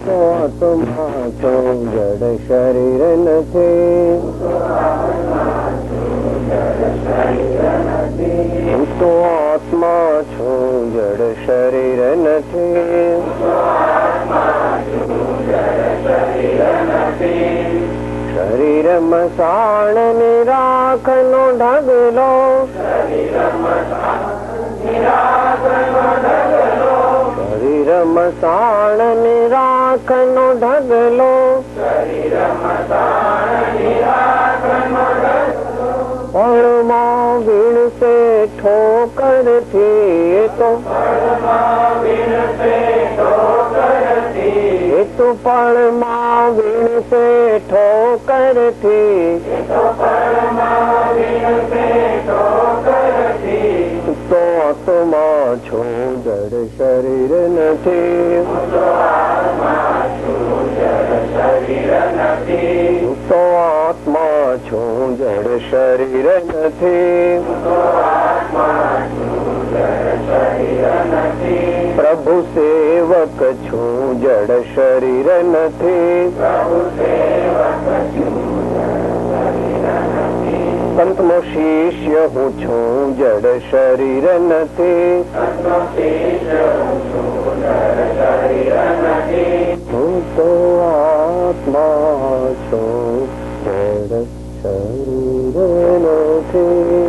તો આત્મા છો જડ શરીર નથી, હું તો આત્મા છું જડ શરીર નથી, શરીર મસાણ ને રાખનો ઢગલો, શરીર મસાણ ને રાખનો ઢગલો, પળમાં વીણશે ઠોકરથી, તો પળમાં વીણશે ઠોકરથી, તો આત્મા છું જડ શરીર નથી, તો આત્મા છું જડ શરીર નથી, પ્રભુ સેવક છું જડ શરીર નથી, સંતનો શિષ્ય હું છું જડ શરીર નથી, હું તો આત્મા છું જડ શરીર નથી.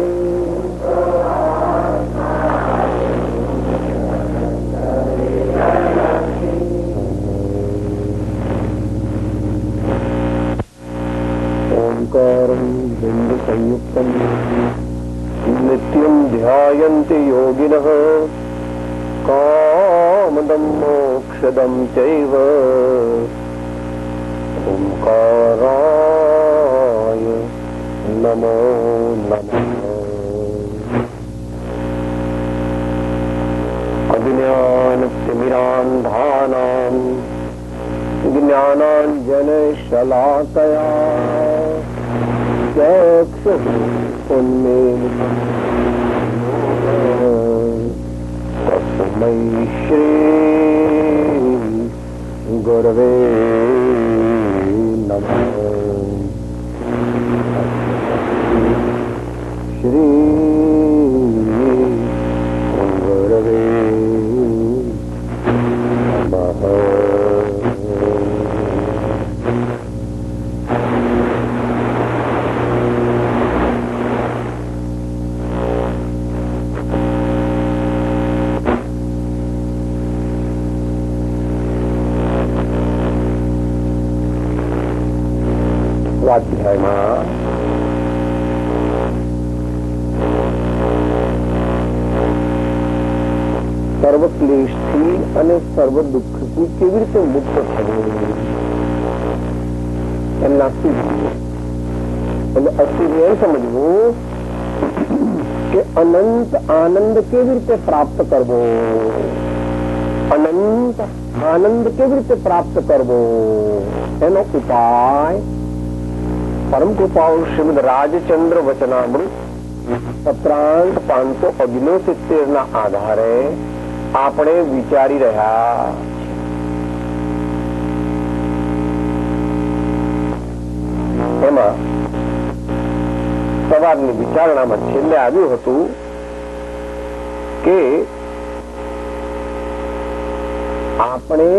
ओंकारं बिंदु संयुक्तं नित्यं ध्यायन्ति योगिनः कामदं मोक्षदं चैव ओंकाराय नमो नमः. अज्ञानतिमिरान्धानां ज्ञानाञ्जनशलाकया चक्षुरुन्मीलितं तस्मै श्री गुरवे नमः. श्री गुरवे नमः. સ્વાધ્યાયમાં સર્વ ક્લેશથી અને સર્વ દુઃખથી કેવી રીતે મુક્ત થવું એમના સિદ્ધ. એટલે અસિદ્ધ એ સમજવું કે અનંત આનંદ કેવી રીતે પ્રાપ્ત કરવો, અનંત આનંદ કેવી રીતે પ્રાપ્ત કરવો એનો ઉપાય પરમ કૃપાળુ શ્રીમદ રાજચંદ્ર વચનામૃત સત્રાંત 569 ના આધારે આપણે વિચારી રહ્યા. એમાં સવારની વિચારણામાં છેલ્લે આવ્યું હતું કે આપણે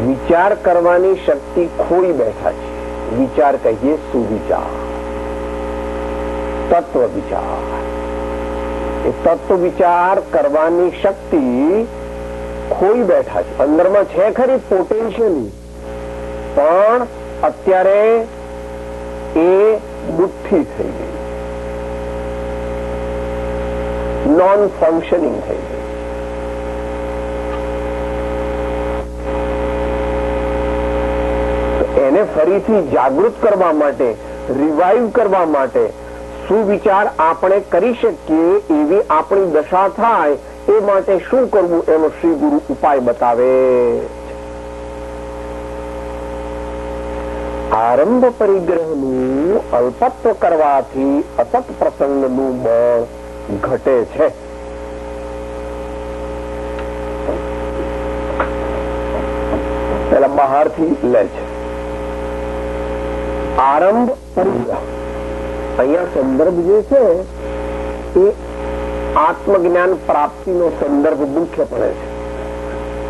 વિચાર કરવાની શક્તિ ખોઈ બેઠા છે. વિચાર કહીએ સુવિચાર, તત્વ વિચાર. એ તત્વ વિચાર કરવાની શક્તિ ખોઈ બેઠા છે. અંદરમાં છે ખરી પોટેન્શિયલી, પણ અત્યારે એ બુઠ્ઠી થઈ ગઈ, નોન ફંક્શનિંગ થઈ ગઈ. એને ફરીથી જાગૃત કરવા માટે, રિવાઇવ કરવા માટે સુવિચાર આપણે કરી શકીએ એવી આપણી દશા થાય એ માટે શું કરવું એનો શ્રી ગુરુ ઉપાય બતાવે. આરંભ પરિગ્રહનું અલ્પત્વ કરવાથી અસત પ્રસંગનું બળ ઘટે છે. પેલા બહારથી લે છે. આરંભ પરિગ્રહ. અહીંયા સંદર્ભ જે છે એ આત્મજ્ઞાન પ્રાપ્તિનો સંદર્ભ મુખ્યપણે છે.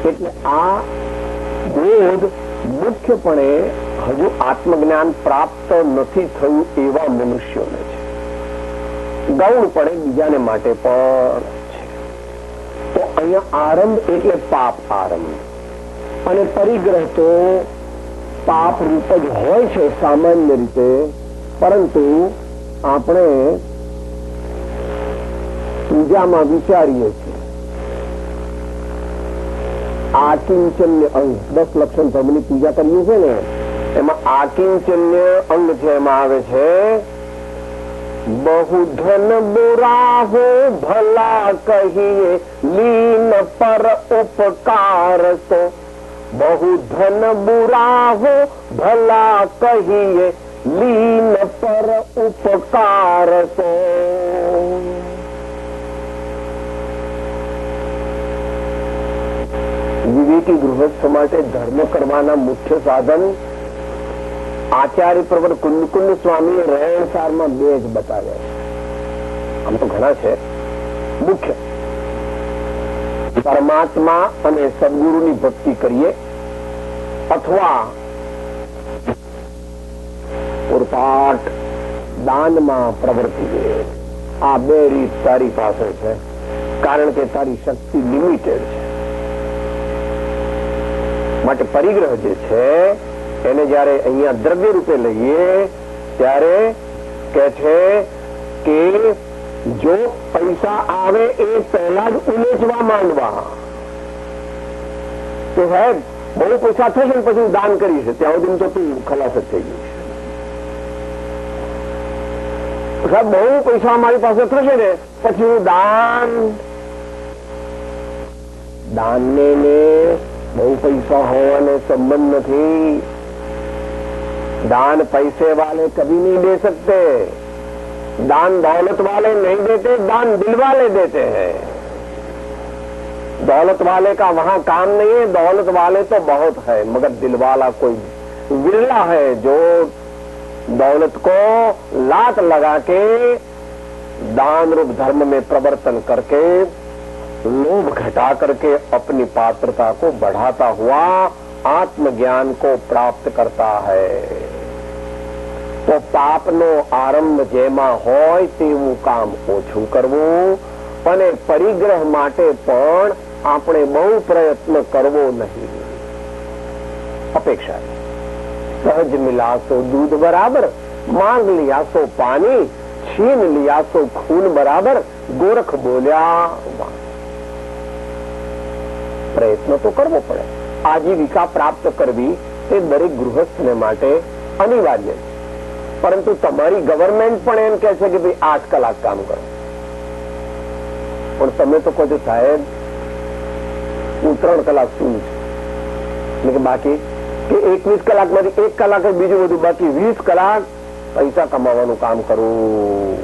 એટલે આ બોધ મુખ્યપણે હજુ આત્મજ્ઞાન પ્રાપ્ત નથી થયું એવા મનુષ્યોને છે. ગૌણપણે બીજાને માટે પણ છે. તો અહીંયા આરંભ એટલે પાપ આરંભ, અને પરિગ્રહ તો પાપ રૂપ જ હોય છે સામાન્ય રીતે. પરંતુ આપણે પૂજામાં વિચારીએ છીએ આકિંચન્ય અંગ, 10 લક્ષણ ધર્મની પૂજા કરીએ છીએ ને, એમાં આકિંચન્ય અંગ છે, એમાં આવે છે બહુ ધન બુરા હો ભલા કહીએ લીન પર ઉપકાર તો. બહુ ધન બુરા હો ભલા કહીએ લીન પર ઉપકાર તો. વિવેકી ગૃહસ્થ માટે ધર્મ કરવાના મુખ્ય સાધન આચાર્ય પ્રવર કુંદ સ્વામીએ રહેણસારમાં 2 જ બતાવ્યા છે. આમ તો ઘણા છે. મુખ્ય પરમાત્મા અને સદગુરુની ભક્તિ કરીએ, અથવા પૂરપાટ દાનમાં પ્રવર્તીએ. આ 2 રીત તારી પાસે છે, કારણ કે તારી શક્તિ લિમિટેડ છે. માટે પરિગ્રહ જે છે એને જયારે અહીંયા દ્રવ્ય રૂપે લઈએ ત્યારે કે છે કે જો પૈસા આવે એ પહેલા જ ઉલેચવા માંડવા કે સાહેબ બહુ પૈસા થશે ને પછી હું દાન કરીશ, ત્યાં સુધી તો તું ખલાસ જ થઈ ગઈ. સાહેબ બહુ પૈસા મારી પાસે થશે ને પછી હું દાનને બહુ પૈસા હોવાને સંબંધ નથી. दान पैसे वाले कभी नहीं दे सकते, दान दौलत वाले नहीं देते, दान दिल वाले देते हैं. दौलत वाले का वहां काम नहीं है, दौलत वाले तो बहुत है मगर दिल वाला कोई विरला है जो दौलत को लात लगा के दान रूप धर्म में प्रवर्तन करके लोभ घटा करके अपनी पात्रता को बढ़ाता हुआ आत्मज्ञान को प्राप्त करता है. तो पापनो आरंभ जेमा होय तेवुं काम ओछुं करवुं અને પરિગ્રહ માટે પણ આપણે બહુ પ્રયત્ન કરવો નહીં. અપેક્ષા સહજ મિલાસો दूध बराबर, मांग लिया सो पानी, छीन लिया सो खून बराबर, गोरख बोल्या. પ્રયત્ન તો કરવો પડે. આજીવિકા પ્રાપ્ત કરવી તે દરેક ગૃહસ્થને માટે અનિવાર્ય છે. પરંતુ તમારી ગવર્મેન્ટ પણ એમ કહે છે કે ભાઈ 8 કલાક કામ કરો, પણ તમે તો કહો છો સાહેબ હું 3 કલાક શું છે, બાકી કે 21 કલાકમાંથી 1 કલાક જ બીજું બધું, બાકી 20 કલાક પૈસા કમાવાનું કામ કરું.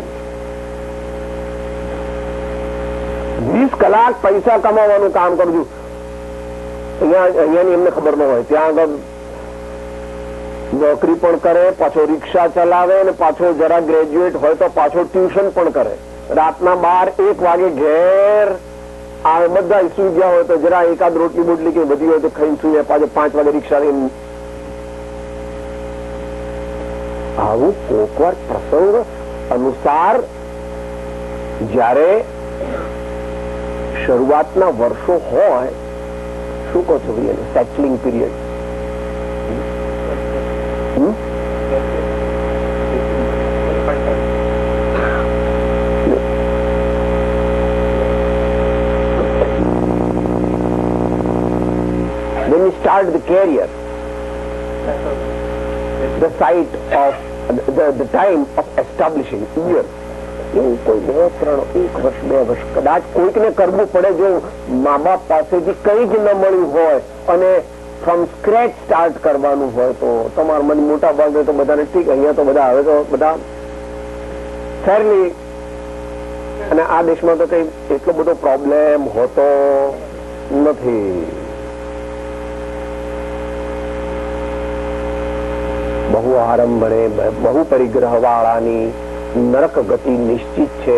20 કલાક પૈસા કમાવાનું કામ કરું છું. અહીંયાની એમને ખબર ન હોય, ત્યાં આગળ નોકરી પણ કરે, પાછો રિક્ષા ચલાવે, અને પાછો જરા ગ્રેજ્યુએટ હોય તો પાછો ટ્યુશન પણ કરે. રાતના 12-1 વાગે ઘેર આવે, બધા સુઈ ગયા હોય તો જરા એકાદ રોટલી બોટલી કે બધી હોય તો ખાઈને સુઈ જાય, પાછો 5 વાગે રિક્ષા લઈને. આવું કોકવાર પ્રસંગ અનુસાર જયારે શરૂઆતના વર્ષો હોય, શું કહો છો ભાઈ, સેટલિંગ period, when you start the career, the site of the time of establishing year, એવું કોઈ 2-3 1 વર્ષ 2 વર્ષ કદાચ કોઈકને કરવું પડે જો મા બાપ પાસેથી કઈ જ ન મળ્યું હોય અને ફ્રોમ સ્ક્રેચ સ્ટાર્ટ કરવાનું હોય તો તમારા મને મોટા ભાગે તો બધાને ઠીક, અહીંયા તો બધા હવે તો બધા ફેરલી, અને આ દેશમાં તો કઈ એટલો બધો પ્રોબ્લેમ હોતો નથી. બહુ આરંભણે બહુ પરિગ્રહ વાળાની નરક ગતિ નિશ્ચિત છે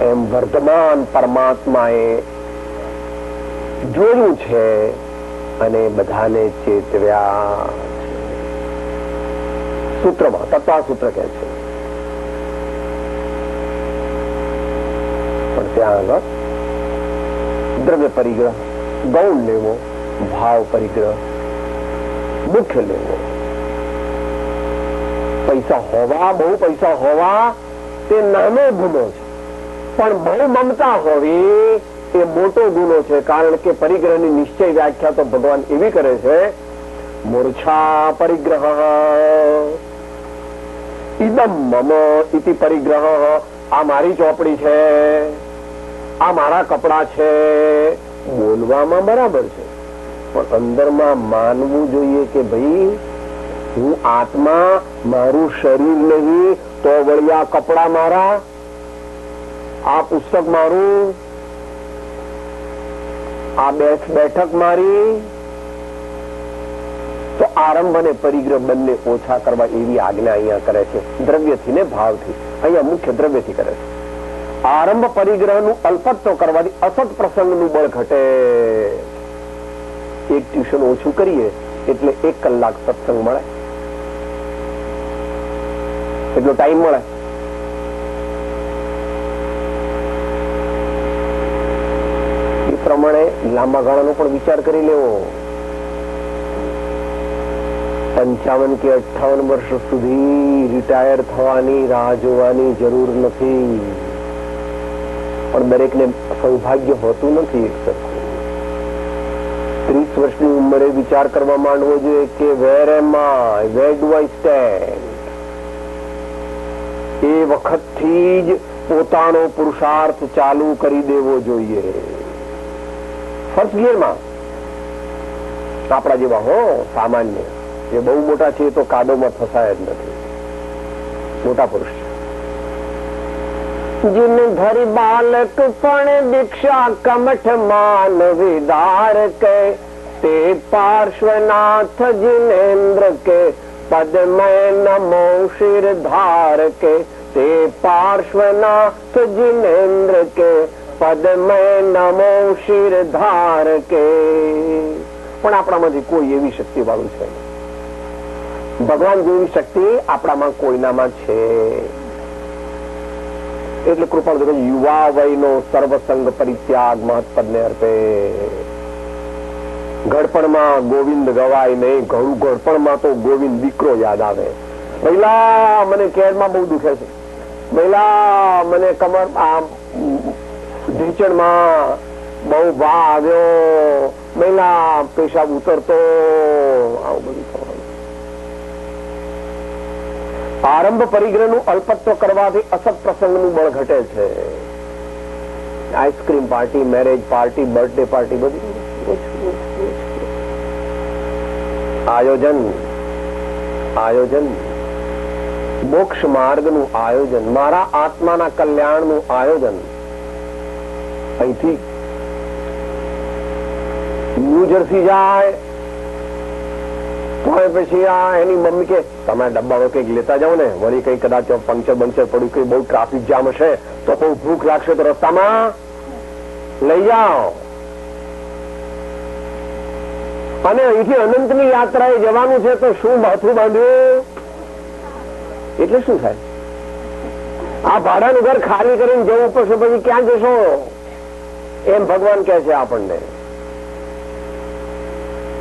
એમ વર્તમાન પરમાત્માએ જોયું છે અને બધાને ચેતવ્યા છે. સૂત્રમાં તત્વાસૂત્ર કહે છે, પણ ત્યાં આગળ દ્રવ્ય પરિગ્રહ ગૌણ લેવો, ભાવ પરિગ્રહ મુખ્ય લેવો. પૈસા હોવા, બહુ પૈસા હોવા તે નાનો ગુનો છે, પણ બહુ મમતા હોવી એ મોટો ગુનો છે. કારણ કે પરિગ્રહની નિશ્ચય વ્યાખ્યા તો ભગવાન એવી કરે છે, મૂર્છા પરિગ્રહ ઇદમ મમ ઇતિ પરિગ્રહ. આ મારી ચોપડી છે, આ મારા કપડા છે, બોલવામાં બરાબર છે, પણ અંદરમાં માનવું જોઈએ કે ભાઈ હું આત્મા, મારું શરીર નહીં તો વળી આ કપડા મારા, આ પુસ્તક મારું, આ બેઠક મારી. તો આરંભ અને પરિગ્રહ બંને ઓછા કરવા એવી આજ્ઞા અહીંયા કરે છે, દ્રવ્યથી ને ભાવથી. અહીંયા મુખ્ય દ્રવ્યથી કરે છે. આરંભ પરિગ્રહનું અલ્પત્વ કરવાથી અસત પ્રસંગનું બળ ઘટે. એક ટ્યુશન ઓછું કરીએ એટલે 1 કલાક સત્સંગ મળે, એટલો ટાઈમ મળે. એ પ્રમાણે લાંબા ગાળાનો પણ વિચાર કરી લેવો. 55 કે 58 વર્ષ સુધી રિટાયર થવાની રાહ જોવાની જરૂર નથી, પણ દરેકને સૌભાગ્ય હોતું નથી એક સરખું. 30 વર્ષની ઉંમરે વિચાર કરવા માંડવો જોઈએ કે વેર એમ આઈ, વેર ડુ આઈ સ્ટેન્ડ. એ વખતથી જ પોતાનો પુરુષાર્થ ચાલુ કરી દેવો જોઈએ. ફર્સ્ટ ગિયરમાં આપણા જેવા હો સામાન્ય, જે બહુ મોટા છે એ તો કાદવમાં ફસાય જ નથી, મોટા પુરુષ. जिन घर बालक पण दीक्षा कमठ मान विदार के, ते पार्श्वनाथ जिनेन्द्र के पद में नमो शिर धार के. ते पार्श्वनाथ जिनेन्द्र के पद में नमो शिर धार के. પણ આપણામાંથી કોઈ એવી શક્તિ વાળું છે, ભગવાન જેવી શક્તિ આપણામાં કોઈનામાં છે. એટલે કૃપાળ યુવા વયનો સર્વસંગ પરિત્યાગ મહત્પદને અર્પે. ઘડપણમાં ગોવિંદ ગવાય નહીં, ઘડપણમાં તો ગોવિંદ દીકરો યાદ આવે. મહિલા મને કેરમાં બહુ દુખે છે, મહિલા મને કમર ઢીંચણમાં બહુ ભા આવ્યો, મહિલા પેશાબ ઉતરતો, આવું બધું થવાનું. આરંભ પરિગ્રહનું અલ્પત્વ કરવાથી અસત પ્રસંગનું બળ ઘટે છે. Ice cream party, marriage party, birthday party બધી આયોજન મોક્ષ માર્ગનું આયોજન, મારા આત્માના કલ્યાણનું આયોજન. અહીંથી ન્યૂ જર્સી જાય તો પછી આ એની મમ્મી કે તમે ડબ્બામાં કઈક લેતા જાઓ ને, વળી કઈ કદાચ પંક્ચર બંક્ચર પડ્યું, કઈ બહુ ટ્રાફિક જામ હશે તો બહુ ભૂખ લાગશે તો રસ્તામાં લઈ જાઓ. અને અહીંથી અનંતની યાત્રાએ જવાનું છે તો શું માથું બાંધ્યું? એટલે શું થાય? આ ભાડાનું ઘર ખાલી કરીને જવું પડશે, પછી ક્યાં જશો? એમ ભગવાન કહે છે આપણને.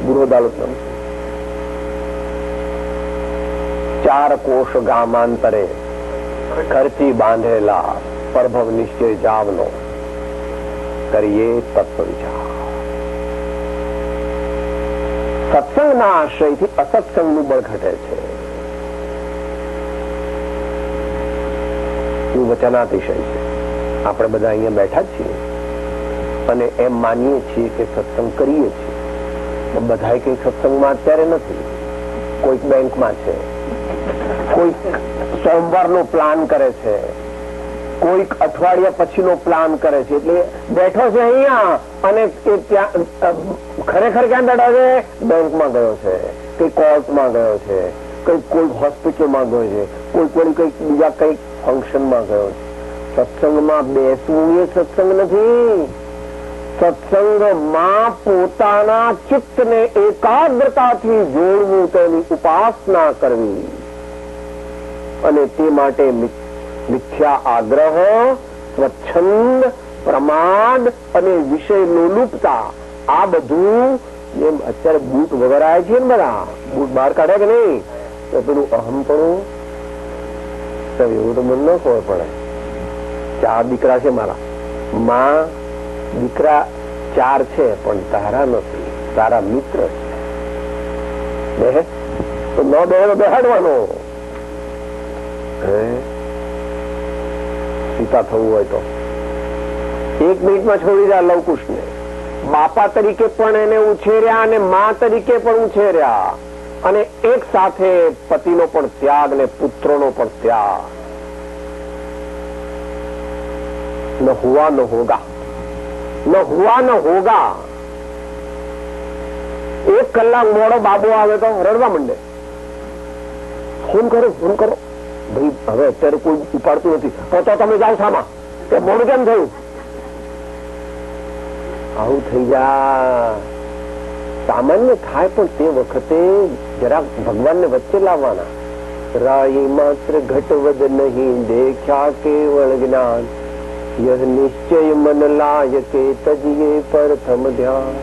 બૃહદાલત 4 કોષ ગામાંતરે ખર્ચી બાંધેલા પરભવ નિશ્ચય જાવનો કરીએ તત્વ વિચાર. સત્સંગના આશ્રયથી અસત્સંગનું બળ ઘટે છે. એવું વચનાતિશય છે. આપણે બધા અહીંયા બેઠા છીએ અને એમ માનીએ છીએ કે સત્સંગ કરીએ છીએ. બધા કઈ સત્સંગમાં અત્યારે નથી. કોઈક બેંકમાં છે, કોઈક સોમવારનો પ્લાન કરે છે, કોઈક અઠવાડિયા પછીનો પ્લાન કરે છે. એટલે બેઠો છે અહીંયા અને ખરેખર ક્યાં બેઠો છે? બેંકમાં ગયો છે, કે કોર્ટમાં ગયો છે, કોઈ હોસ્પિટલમાં ગયો છે, કોઈ કઈક બીજા કઈક ફંક્શનમાં ગયો છે. સત્સંગમાં બેસવું એ સત્સંગ નથી. સત્સંગમાં પોતાના ચિત્તને એકાગ્રતાથી જોડવું, તેની ઉપાસના કરવી, અને તે માટે મિથ્યા આગ્રહ, સ્વચ્છંદ, પ્રમાદ અને વિષય લોલુપતા, આ બધું જેમ અત્યારે બૂટ વગર આવ્યા છે ને, બધા બૂટ બહાર કાઢ્યા કે નહીં, તો પેલું અહમપણું એવું તો મને ન ખબર પડે. 4 દીકરા છે મારા, માં દીકરા 4 છે, પણ તારા નથી, તારા મિત્ર છે. તો ન બે બેહાડવાનો. સીતા થવું હોય તો 1 મિનિટમાં છોડી દે લવકુશને. બાપા તરીકે પણ એને ઉછેર્યા અને મા તરીકે પણ ઉછેર્યા, અને એક સાથે પતિનો પણ ત્યાગ ને પુત્રોનો પણ ત્યાગ. ન હુઆ ન હોગા, ન હુઆ ન હોગા. 1 કલાક મોડો બાબો આવે તો રડવા માંડે. ફોન કરો ભાઈ, હવે અત્યારે કોઈ ઉપાડતું નથી, તો તમે જાઓ સામા, તે મોડું કેમ થયું? આવું થઈ જાય. સામાન્ય થાય, પણ તે વખતે જરાક ભગવાનને વચ્ચે લાવવાના. રાય માત્ર ઘટવદ નહીં દેખ્યા કેવળ જ્ઞાન, યહ નિશ્ચય મન લાયકે તજીએ પ્રથમ ધ્યાન.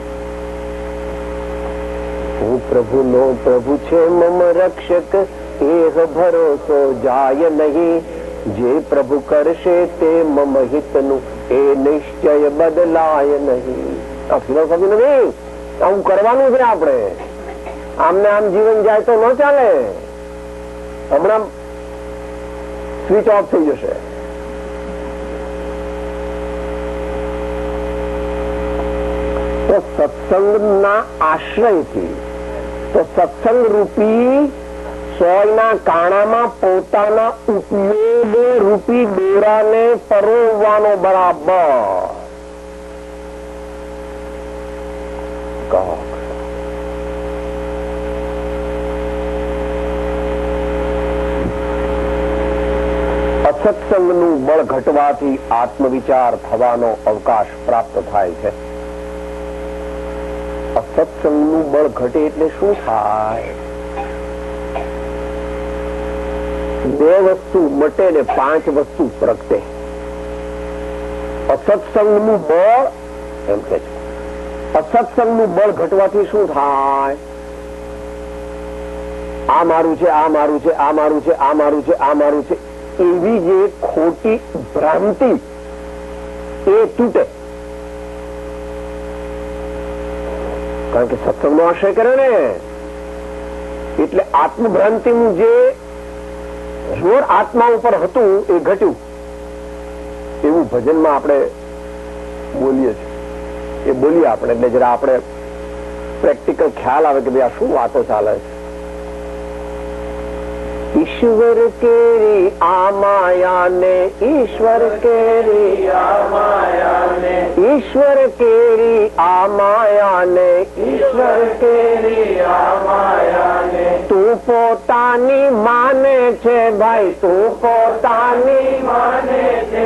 હું પ્રભુનો પ્રભુ છે મમ રક્ષક, એહ ભરોસો જાય નહીં, જે પ્રભુ કરશે તે મમ હિતનું, એ નિશ્ચય બદલાય નહીં. આ ફિલોસોફી નથી, આવું કરવાનું છે આપણે. આમને આમ જીવન જાય તો ન ચાલે. હમણાં સ્વિચ ઓફ થઈ જશે. તો સત્સંગના આશ્રયથી, તો સત્સંગ રૂપી સોયના કાણામાં પોતાના ઉપયોગ રૂપી દોરાને પરોવવાનો બરાબર. અસત્સંગનું બળ ઘટવાથી આત્મવિચાર થવાનો અવકાશ પ્રાપ્ત થાય છે. અસત્સંગનું બળ ઘટે એટલે શું થાય? 2 વસ્તુ મટે ને 5 વસ્તુ પ્રગટે. અસત્સંગનું બળ એમ કે છે, અસત્સંગનું બળ ઘટવાથી શું થાય? આ મારું છે, આ મારું છે, આ મારું છે, આ મારું છે, આ મારું છે, એવી જે ખોટી ભ્રાંતિ એ તૂટે. કારણ કે સત્સંગનો આશ્રય કરે ને, એટલે આત્મભ્રાંતિનું જે જોર આત્મા ઉપર હતું એ ઘટ્યું. એવું ભજનમાં આપણે બોલીએ છીએ, એ બોલીએ આપણે, એટલે જરા આપણે પ્રેક્ટિકલ ખ્યાલ આવે કે ભાઈ આ શું વાતો ચાલે છે. ઈશ્વર કેરી આ માયાને, ઈશ્વર કેરી આ માયાને, ઈશ્વર કેરી આ માયાને, ઈશ્વર કેરી આ માયાને. તું પોતાની માને છે ભાઈ, તું પોતાની માને છે,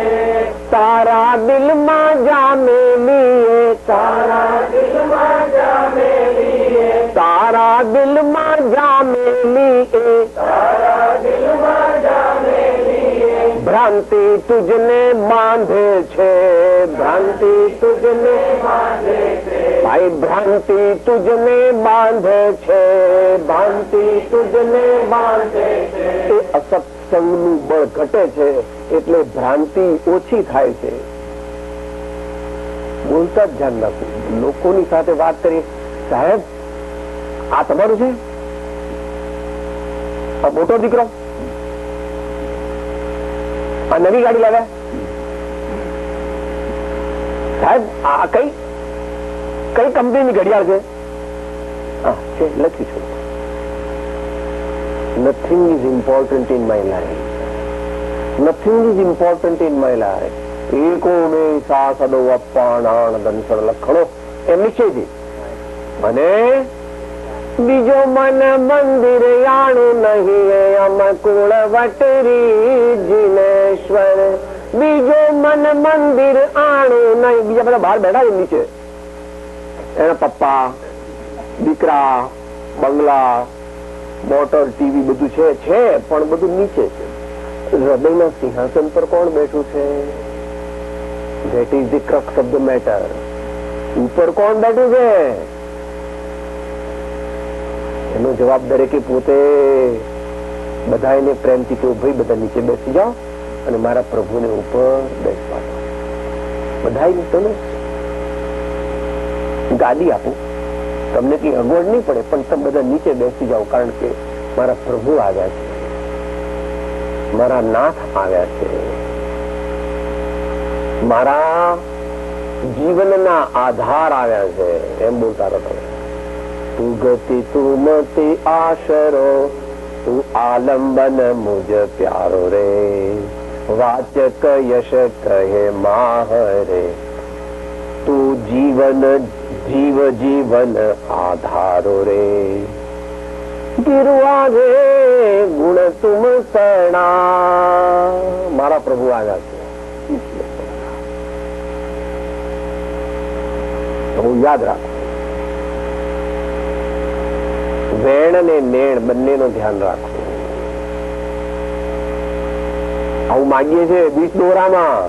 તારા દિલમાં જામેલી, તારા દિલમાં જામેલી, તારા દિલમાં જામેલી, તારા દિલમાં જામેલી. ભ્રાંતિ તુજને બાંધે છે, ભ્રાંતિ તુજને બાંધે છે ભાઈ, ભ્રાંતિ તુજને બાંધે છે, ભ્રાંતિ તુજને બાંધે છે. એ અસત્સંગનું બળ ઘટે છે એટલે ભ્રાંતિ ઓછી થાય છે. બોલતા જ ધ્યાન રાખવું. લોકોની સાથે વાત કરીએ, સાહેબ આ તમારું છે, આ મોટો દીકરો, આ નવી ગાડી લાવ્યા, સાહેબ આ કઈ કંપનીની ઘડિયાળ છે? લખી છું. Nothing is important in my life, nothing is important in my life. એકો મે સાસડો અપ્પાણાણ દંસળ લખણો એમ નિશ્ચયથી. અને બીજો મન મંદિર યાણું નહીં અમકુળ વટરી જીનેશ્વર. બીજો મન મંદિર આણું નહીં. બીજા બધા બહાર બેઠા નીચે, એના પપ્પા, દીકરા, બંગલા, મોટર, ટીવી બધું છે પણ બધું નીચે છે. હૃદયના સિંહાસન પર કોણ બેઠું છે? That is the crux of the matter. ઉપર કોણ બેઠું છે? એનો જવાબ દરેકે પોતે બધા એને પ્રેમથી કેવું, ભાઈ બધા નીચે બેસી જાઓ અને મારા પ્રભુને ઉપર બેસવા દો. બધા તમે ગાદી આપો, તમને કઈ અગવડ નહીં પડે, પણ તમે બધા નીચે બેસી જાઓ, કારણ કે મારા પ્રભુ આવ્યા છે, મારા નાથ આવ્યા છે, મારા જીવનના આધાર આવ્યા છે, એમ બોલતા રહો તમે. તું ગતિ તું મતિ આશરો, તું આલંબન મુજ પ્યારો રે, વાચક યશ કહે માહરે, તું જીવન જીવ જીવન આધારો રે, ગિરવા રે ગુણ તુમ સણા. મારા પ્રભુ આવ્યા છે. હું યાદ રાખો, વેણ અને નેણ બંનેનું ધ્યાન રાખો. આવું માગીએ છે બીજ દોરામાં.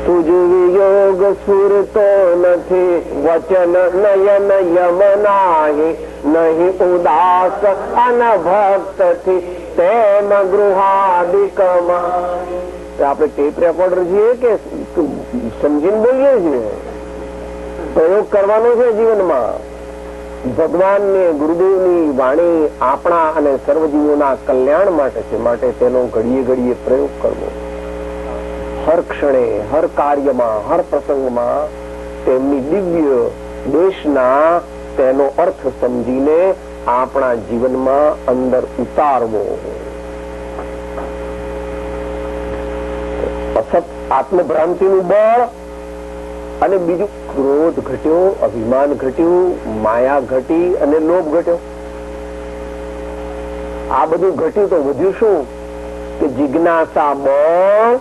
તુજ વિયોગ સુરતો નથી, વચન નયન યમનાહી, નહીં ઉદાસ અનભક્ત થી તેમ ગૃહાદિકમાં. આપણે ટેપ રેકોર્ડર છીએ કે સમજીને બોલીએ છીએ? પ્રયોગ કરવાનો છે જીવનમાં. ભગવાનની ગુરુદેવની વાણી આપણા અને સર્વજીવોના કલ્યાણ માટે છે, માટે તેનો ઘડીએ ઘડીએ પ્રયોગ કરવો. હર ક્ષણે, હર કાર્યમાં, હર પ્રસંગમાં તેમની દિવ્ય દેશના તેનો અર્થ સમજીને આપણા જીવનમાં અંદર ઉતારવો. અસત આત્મભ્રાંતિનું બળ, અને બીજું ક્રોધ ઘટ્યો, અભિમાન ઘટ્યું, માયા ઘટી અને લોભ ઘટ્યો. આ બધું ઘટ્યું તો વધ્યું શું? કે જિજ્ઞાસા બળ,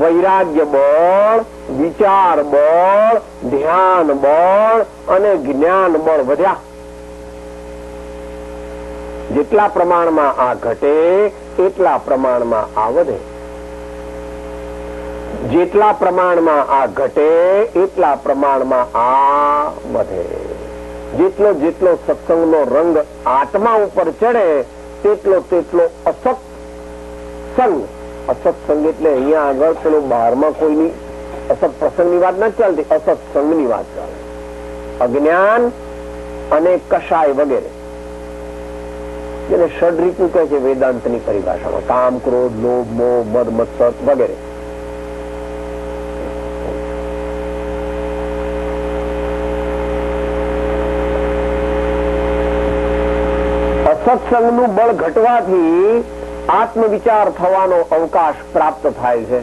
વૈરાગ્ય બળ, વિચાર બળ, ધ્યાન બળ અને જ્ઞાન બળ વધ્યા. જેટલા પ્રમાણમાં આ ઘટે એટલા પ્રમાણમાં આ વધે. જેટલા પ્રમાણમાં આ ઘટે એટલા પ્રમાણમાં આ વધે. જેટલો જેટલો સત્સંગનો રંગ આત્મા ઉપર ચડે તેટલો તેટલો અસત સંગ. અસત સંગ એટલે અહીંયા આગળ પેલો બહારમાં કોઈની અસત પ્રસંગની વાત નથી ચાલતી, અસત સંગની વાત ચાલે. અજ્ઞાન અને કષાય વગેરે, જેને ષડરીતુ કહે છે વેદાંતની પરિભાષામાં. કામ, ક્રોધ, લોભ, મોહ, મદ, મત્સર વગેરે. સત્સંગનું બળ ઘટવાથી આત્મવિચાર થવાનો અવકાશ પ્રાપ્ત થાય છે.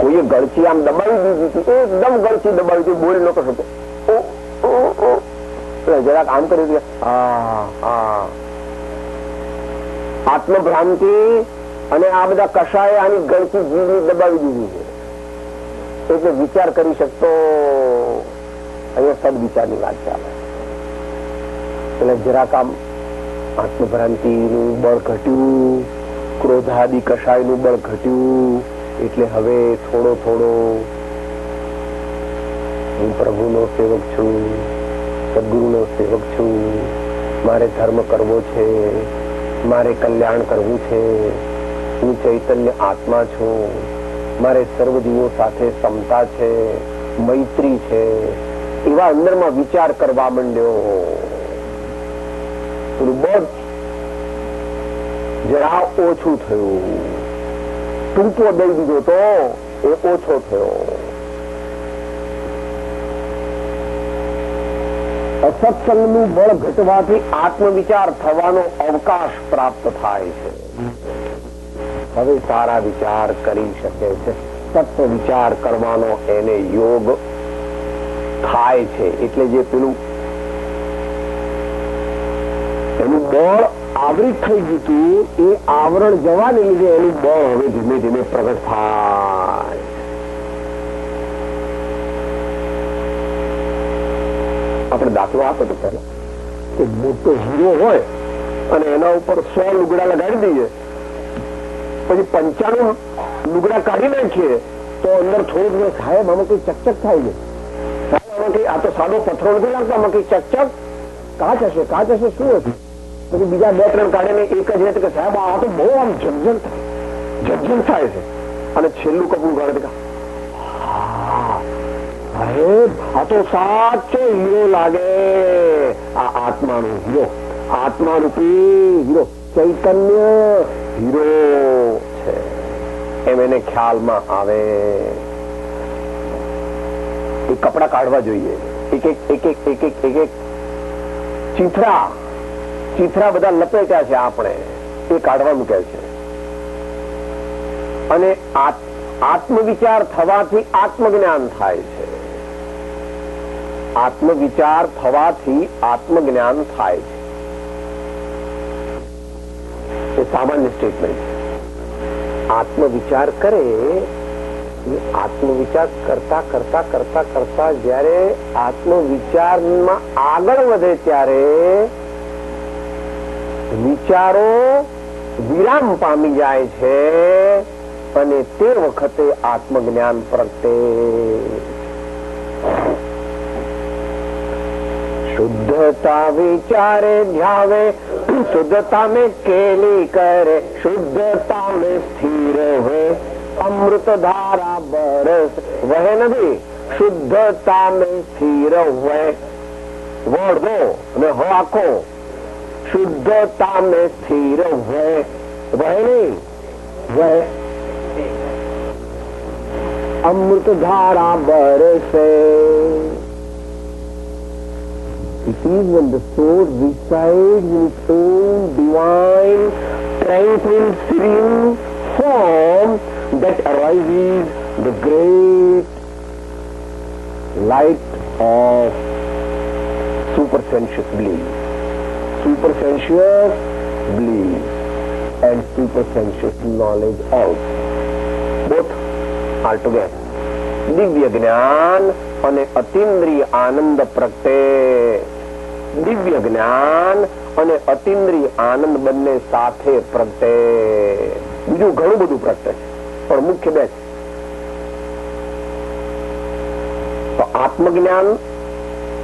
કોઈએ ગળચી આમ દબાવી દીધી હતી, એકદમ ગળચી દબાવી હતી, બોલી ન શકો, જરાક આમ કરી આત્મભ્રાંતિ અને આ બધા કષાય આની ગળચી જીવની દબાવી દીધી છે, એટલે વિચાર કરી શકતો. અહીંયા સદવિચારની વાત ચાલે. એટલે જરાક આમ આત્મભ્રાંતિનું બળ ઘટ્યું, ક્રોધાદિ કષાયનું બળ ઘટ્યું, એટલે હવે થોડો થોડો હું પ્રભુનો સેવક છું, સદગુરુનો સેવક છું, મારે ધર્મ કરવો છે, મારે કલ્યાણ કરવું છે, હું ચૈતન્ય આત્મા છું, મારે સર્વજીવો સાથે સમતા છે, મૈત્રી છે, એવા અંદરમાં વિચાર કરવા માંડ્યો. બળ જરા ઓછું થયું. ટૂંકો દઈ દીધો તો એ ઓછો થયો. અસત્સંગનું બળ ઘટવાથી આત્મવિચાર થવાનો અવકાશ પ્રાપ્ત થાય છે. હવે સારા વિચાર કરી શકે છે. સત્ય વિચાર કરવાનો એને યોગ થાય છે. એટલે જે પેલું એનું બળ આવૃત થઈ ગયું હતું, એ આવરણ જવાને લીધે એનું બળ હવે ધીમે ધીમે પ્રગટ થાય. આપણે દાખલો આપો તો પહેલા કે મોટો હીરો હોય અને એના ઉપર 100 લુગડા લગાડી દઈએ, પછી 95 લુગડા કાઢી નાખીએ તો અંદર થોડુંક સાહેબ આમાં કઈ ચકચક થાય છે, આમાં કઈ આ તો સાદો પથ્થરો નથી લાગતો, આમાં કઈ ચકચક કાચ હશે, કાચ હશે, શું હશે? પછી બીજા 2-3 કાઢીને એક જ રીતે કે સાહેબ આ તો બહુ આમ ઝગઝગ થાય છે. અને છેલ્લું કપડું કાઢે આ તો સાચો હીરો લાગે. આ આત્માનો હીરો, આત્મા રૂપી હીરો, ચૈતન્ય હીરો છે એમ એને ખ્યાલમાં આવે. એ કપડા કાઢવા જોઈએ, એક એક ચીથરા બધા લપેટ્યા છે આપણે, એ કાઢવાનું કહે છે. અને આત્મવિચાર થવાથી આત્મજ્ઞાન થાય છે. આત્મવિચાર થવાથી આત્મજ્ઞાન થાય છે. એ સામાન્ય સ્ટેટમેન્ટ છે. આત્મવિચાર કરે, આત્મવિચાર કરતા કરતા કરતા કરતા જયારે આત્મવિચારમાં આગળ વધે ત્યારે વિચારો વિરામ પામી જાય છે અને તે વખતે આત્મજ્ઞાન પ્રગટે. શુદ્ધતા વિચારે ધ્યાવે, શુદ્ધતા में केली करे, शुद्धता में स्थिर हुए, अमृत धारा बरस वह नदी, शुद्धता में स्थिर हुए. वर्ड दो અને હો આખો, शुद्धता में स्थिर हुए, वह नहीं वह अमृत धारा बरसे. It is when the soul resides in its own divine, tranquil, serene form that arises the great light of supersensuous bliss. Supersensuous bliss and supersensuous knowledge also. Both are together. દિવ્ય જ્ઞાન અને અતિન્દ્રિય આનંદ પ્રગટે. દિવ્ય જ્ઞાન અને અતિન્દ્રિય આનંદ બંને સાથે પ્રગટે. બીજું ઘણું બધું પ્રગટે છે, પણ મુખ્ય બે છે. તો આત્મજ્ઞાન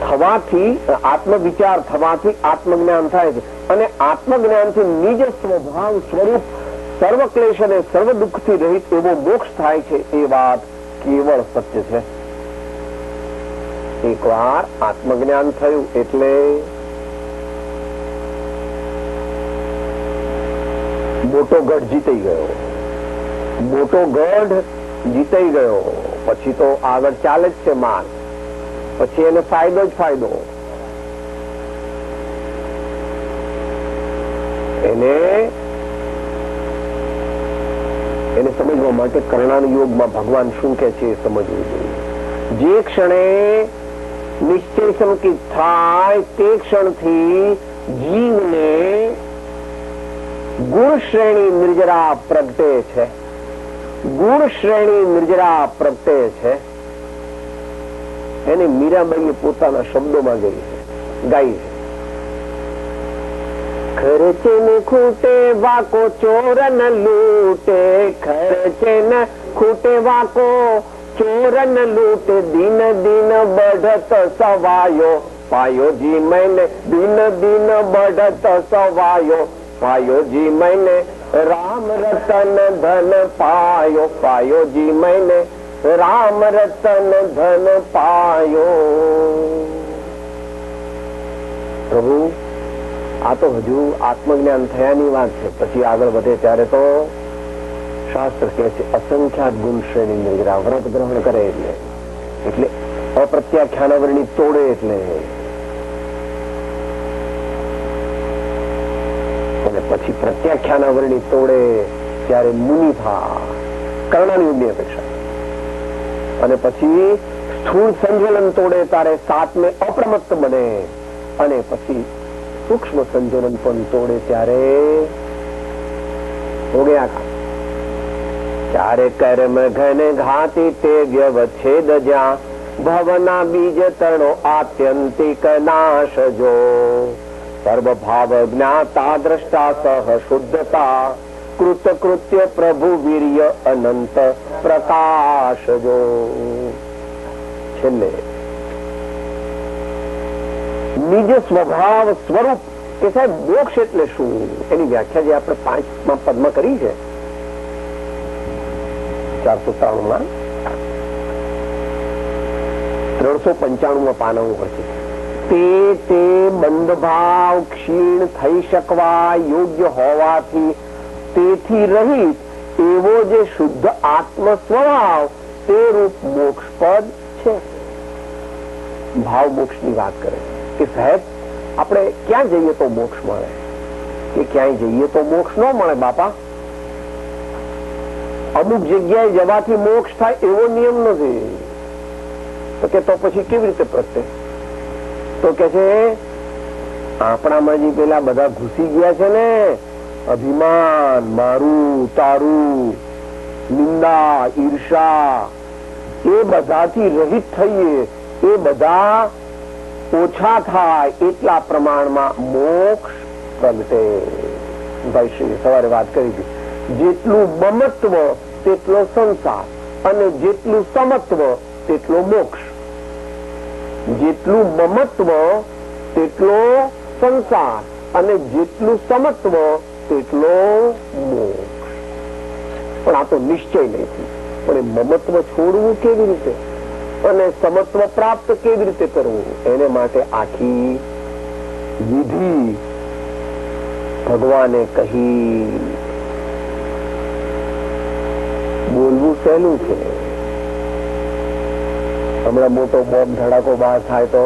થવાથી, આત્મવિચાર થવાથી આત્મજ્ઞાન થાય છે. અને આત્મજ્ઞાનથી નિજ સ્વભાવ સ્વરૂપ સર્વ ક્લેશ અને સર્વ દુઃખથી રહિત એવો મોક્ષ થાય છે. એ વાત કેવળ સત્ય છે. એકવાર આત્મજ્ઞાન થયું એટલે મોટો ગઢ જીતાઈ ગયો. મોટો ગઢ જીતાઈ ગયો પછી તો આગળ ચાલે જ છે માર્ગ. પછી એને ફાયદો જ ફાયદો. એને સમજવા માટે કર્ણાન યોગમાં ભગવાન શું કે છે એ સમજવું જોઈએ. જે ક્ષણે નિશ્ચય સંકિત થાય તે ક્ષણથી જીવને ગુણ શ્રેણી નિર્જરા પ્રગટે છે. ગુણ શ્રેણી નિર્જરા પ્રગટે છે. એને મીરાબાઈએ પોતાના શબ્દોમાં ગાઈ છે. ખર્ચે ન ખૂટે વાકો ચોર ન લૂટે, ખર્ચે ન ખૂટે વાકો ચોર ન લૂટે, દિન દિન बढ़त સવાયો પાયો જી मैंने, દિન દિન बढ़त સવાયો પાયો જી मैंने, રામ રતન ધન પાયો પાયો જી मैंने, રામ રતન ધન પાયો. પ્રભુ આ તો હજુ આત્મજ્ઞાન થયાની વાત છે. પછી આગળ વધે ત્યારે તો શાસ્ત્ર કહે છે અસંખ્યાત ગુણ શ્રેણી નિર્જરા. વ્રત ગ્રહણ કરે એટલે અપ્રત્યાખ્યાનાવરણી તોડે એટલે, અને પછી પ્રત્યાખ્યાનાવરણી તોડે ત્યારે મુનિ થા, કર્ણાની યુગની અપેક્ષા. અને પછી સ્થૂળ સંજોલન તોડે ત્યારે સાતમે અપ્રમત્ત બને અને પછી સૂક્ષ્મ સંજોલન પણ તોડે ત્યારે હો ગયા કામ. ચારે કર્મ ઘન ઘાતી તે વ્યવચ્છેદ જ્યાં ભવના બીજ તરણો આત્યંતિક નાશ જો સર્વ ભાવ જ્ઞાતા દ્રષ્ટા સહ શુદ્ધતા કૃત કૃત્ય પ્રભુ વીર્ય અનંત પ્રકાશ જો. છેલ્લે નિજ સ્વભાવ સ્વરૂપ કે સાહેબ મોક્ષ એટલે શું એની વ્યાખ્યા જે આપણે 5મા પદમાં કરી છે 493 395 પાના ઉપર છે. તે બંધભાવ ક્ષીણ થઈ શકવા યોગ્ય હોવાથી તેથી રહિત એવો જે શુદ્ધ આત્મ સ્વભાવ તે રૂપ મોક્ષ પદ છે. ભાવ મોક્ષ ની વાત કરે કે સાહેબ આપણે ક્યાં જઈએ તો મોક્ષ મળે કે ક્યાંય જઈએ તો મોક્ષ ન મળે બાપા. અમુક જગ્યાએ જવાથી મોક્ષ થાય એવો નિયમ નથી. તો કે તો પછી કેવી રીતે પ્રગટે? તો કે છે આપણામાં જે પેલા બધા ઘૂસી ગયા છે ને અભિમાન, મારું તારું, નિંદા, ઈર્ષા, એ બધાથી રહિત થઈએ, એ બધા ઓછા થાય એટલા પ્રમાણમાં મોક્ષ પ્રગટે. ભાઈ સવારે વાત કરી હતી, જેટલું મમત્વ તેટલો સંસાર અને જેટલું સમત્વ તેટલો મોક્ષ. જેટલું મમત્વ તેટલો સંસાર અને જેટલું સમત્વ તેટલો મોક્ષ. પણ આ તો નિશ્ચય નથી. પણ એ મમત્વ છોડવું કેવી રીતે અને સમત્વ પ્રાપ્ત કેવી રીતે કરવું એને માટે આખી વિધિ ભગવાને કહી. બોલવું સહેલું છે. હમણાં મોટો બોમ્બ ધડાકો બહાર થાય તો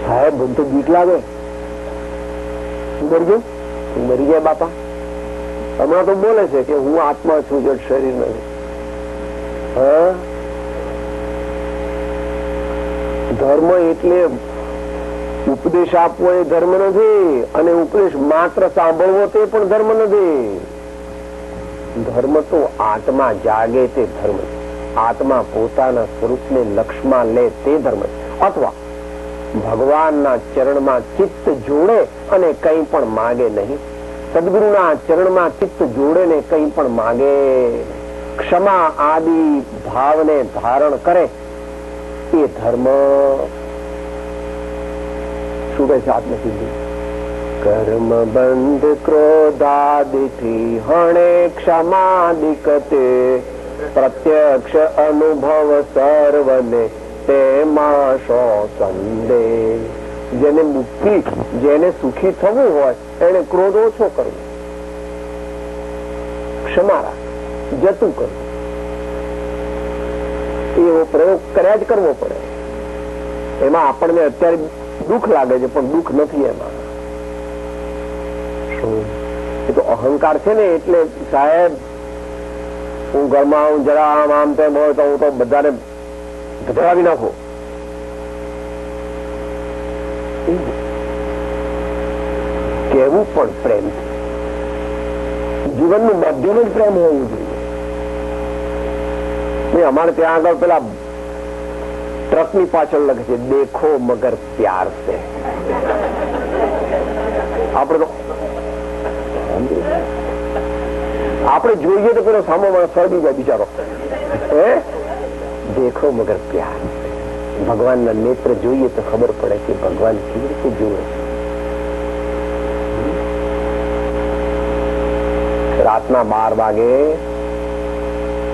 સાહેબ મને તો બીક લાગે. મરી જાય બાપા. હમણાં તો બોલે છે કે હું આત્મા છું જડ શરીર નથી. ધર્મ એટલે ઉપદેશ આપવો એ ધર્મ નથી અને ઉપદેશ માત્ર સાંભળવો તે પણ ધર્મ નથી. ધર્મ તો આત્મા જાગે તે ધર્મ છે. આત્મા પોતાના સ્વરૂપને લક્ષમાં લે તે ધર્મ છે. અથવા ભગવાનના ચરણમાં ચિત્ત જોડે અને કંઈ પણ માગે નહીં. સદગુરુના ચરણમાં ચિત્ત જોડે ને કંઈ પણ માગે. ક્ષમા આદિ ભાવને ધારણ કરે એ ધર્મ. શું કહે છે આત્મસિદ્ધિ? કર્મ બંધ ક્રોધાદિથી હણે ક્ષમાદિકતે પ્રત્યક્ષ અનુભવ સર્વને તેમાં શો સંદેહ. જેને મુક્તિ, જેને સુખી થવું હોય એને ક્રોધ ઓછો કરવો, ક્ષમા રાખ, જતું કરવું. એવો પ્રયોગ કર્યા જ કરવો પડે. એમાં આપણને અત્યારે દુઃખ લાગે છે પણ દુઃખ નથી એમાં. એ તો અહંકાર છે ને. એટલે સાહેબ હું ઘરમાં આવું જરા આમ તેમ હોય તો હું તો બધાને ગધરાવી નાખું. કેવું પણ પ્રેમ, જીવનનું માધ્યમ જ પ્રેમ હોવું જોઈએ. અમારે ત્યાં આગળ પેલા ટ્રક ની પાછળ લખે છે દેખો મગર પ્યાર સે. આપણે જોઈએ તો પેલો સામો માણસ સળગી જાય બિચારો. દેખો મગર પ્યાર. ભગવાનના નેત્ર જોઈએ તો ખબર પડે કે ભગવાન કેવી રીતે જુએ. રાતના 12 વાગે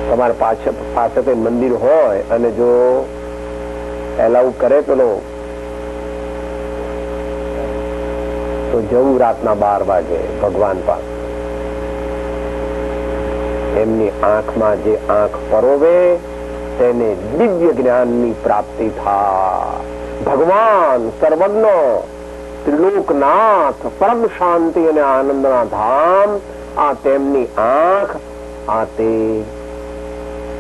તમારે પાસે કઈ મંદિર હોય અને જો એલાઉ કરે પેલો તો જવું રાતના 12 વાગે ભગવાન પાસે. એમની આંખમાં જે આંખ પરોવે તેને દિવ્ય જ્ઞાનની પ્રાપ્તિ થાય. ભગવાન સર્વજ્ઞ, ત્રિલોકનાથ, પરમ શાંતિ અને આનંદના ધામ, આ તેમની આંખ, આ તે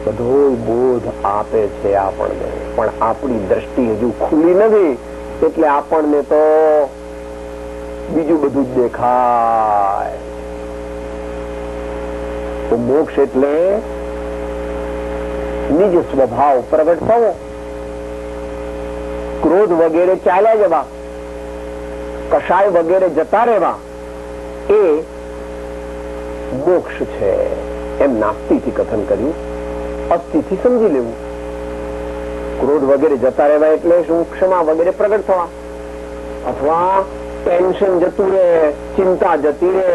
બધો બોધ આપે છે આપણને, પણ આપણી દ્રષ્ટિ હજુ ખુલી નથી એટલે આપણને તો બીજું બધું જ દેખાય. તો મોક્ષ એટલે નિજ સ્વભાવ પ્રગટ થવો, ક્રોધ વગેરે ચાલ્યા જવા, કષાય વગેરે જતા રહેવા, એ મોક્ષ છે એમ નાસ્તિથી કથન કર્યું. અસ્થિથી સમજી લેવું. ક્રોધ વગેરે જતા રહેવા એટલે શું? ક્ષમા વગેરે પ્રગટ થવા, અથવા ટેન્શન જતું રહે, ચિંતા જતી રહે,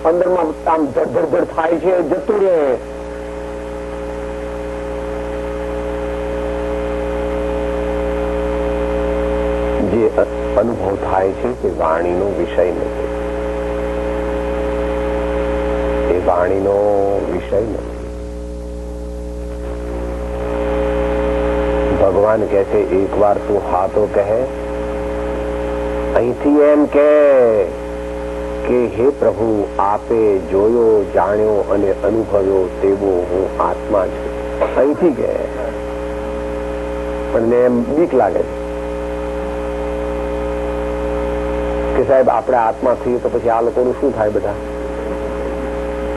અંદરમાં આમ ધડ થાય છે જતું રહે. જે અનુભવ થાય છે તે વાણીનો વિષય નથી, એ વાણીનો વિષય નથી. ભગવાન કહે છે એક વાર તું હા તો કહે, અહીંથી એમ કે હે પ્રભુ આપે જોયો જાણ્યો અને અનુભવ્યો તેવો હું આત્મા છું. અહીંથી કે, પણ એમ બીક લાગે છે કે સાહેબ આપણે આત્મા થઈએ તો પછી આ લોકોનું શું થાય? બધા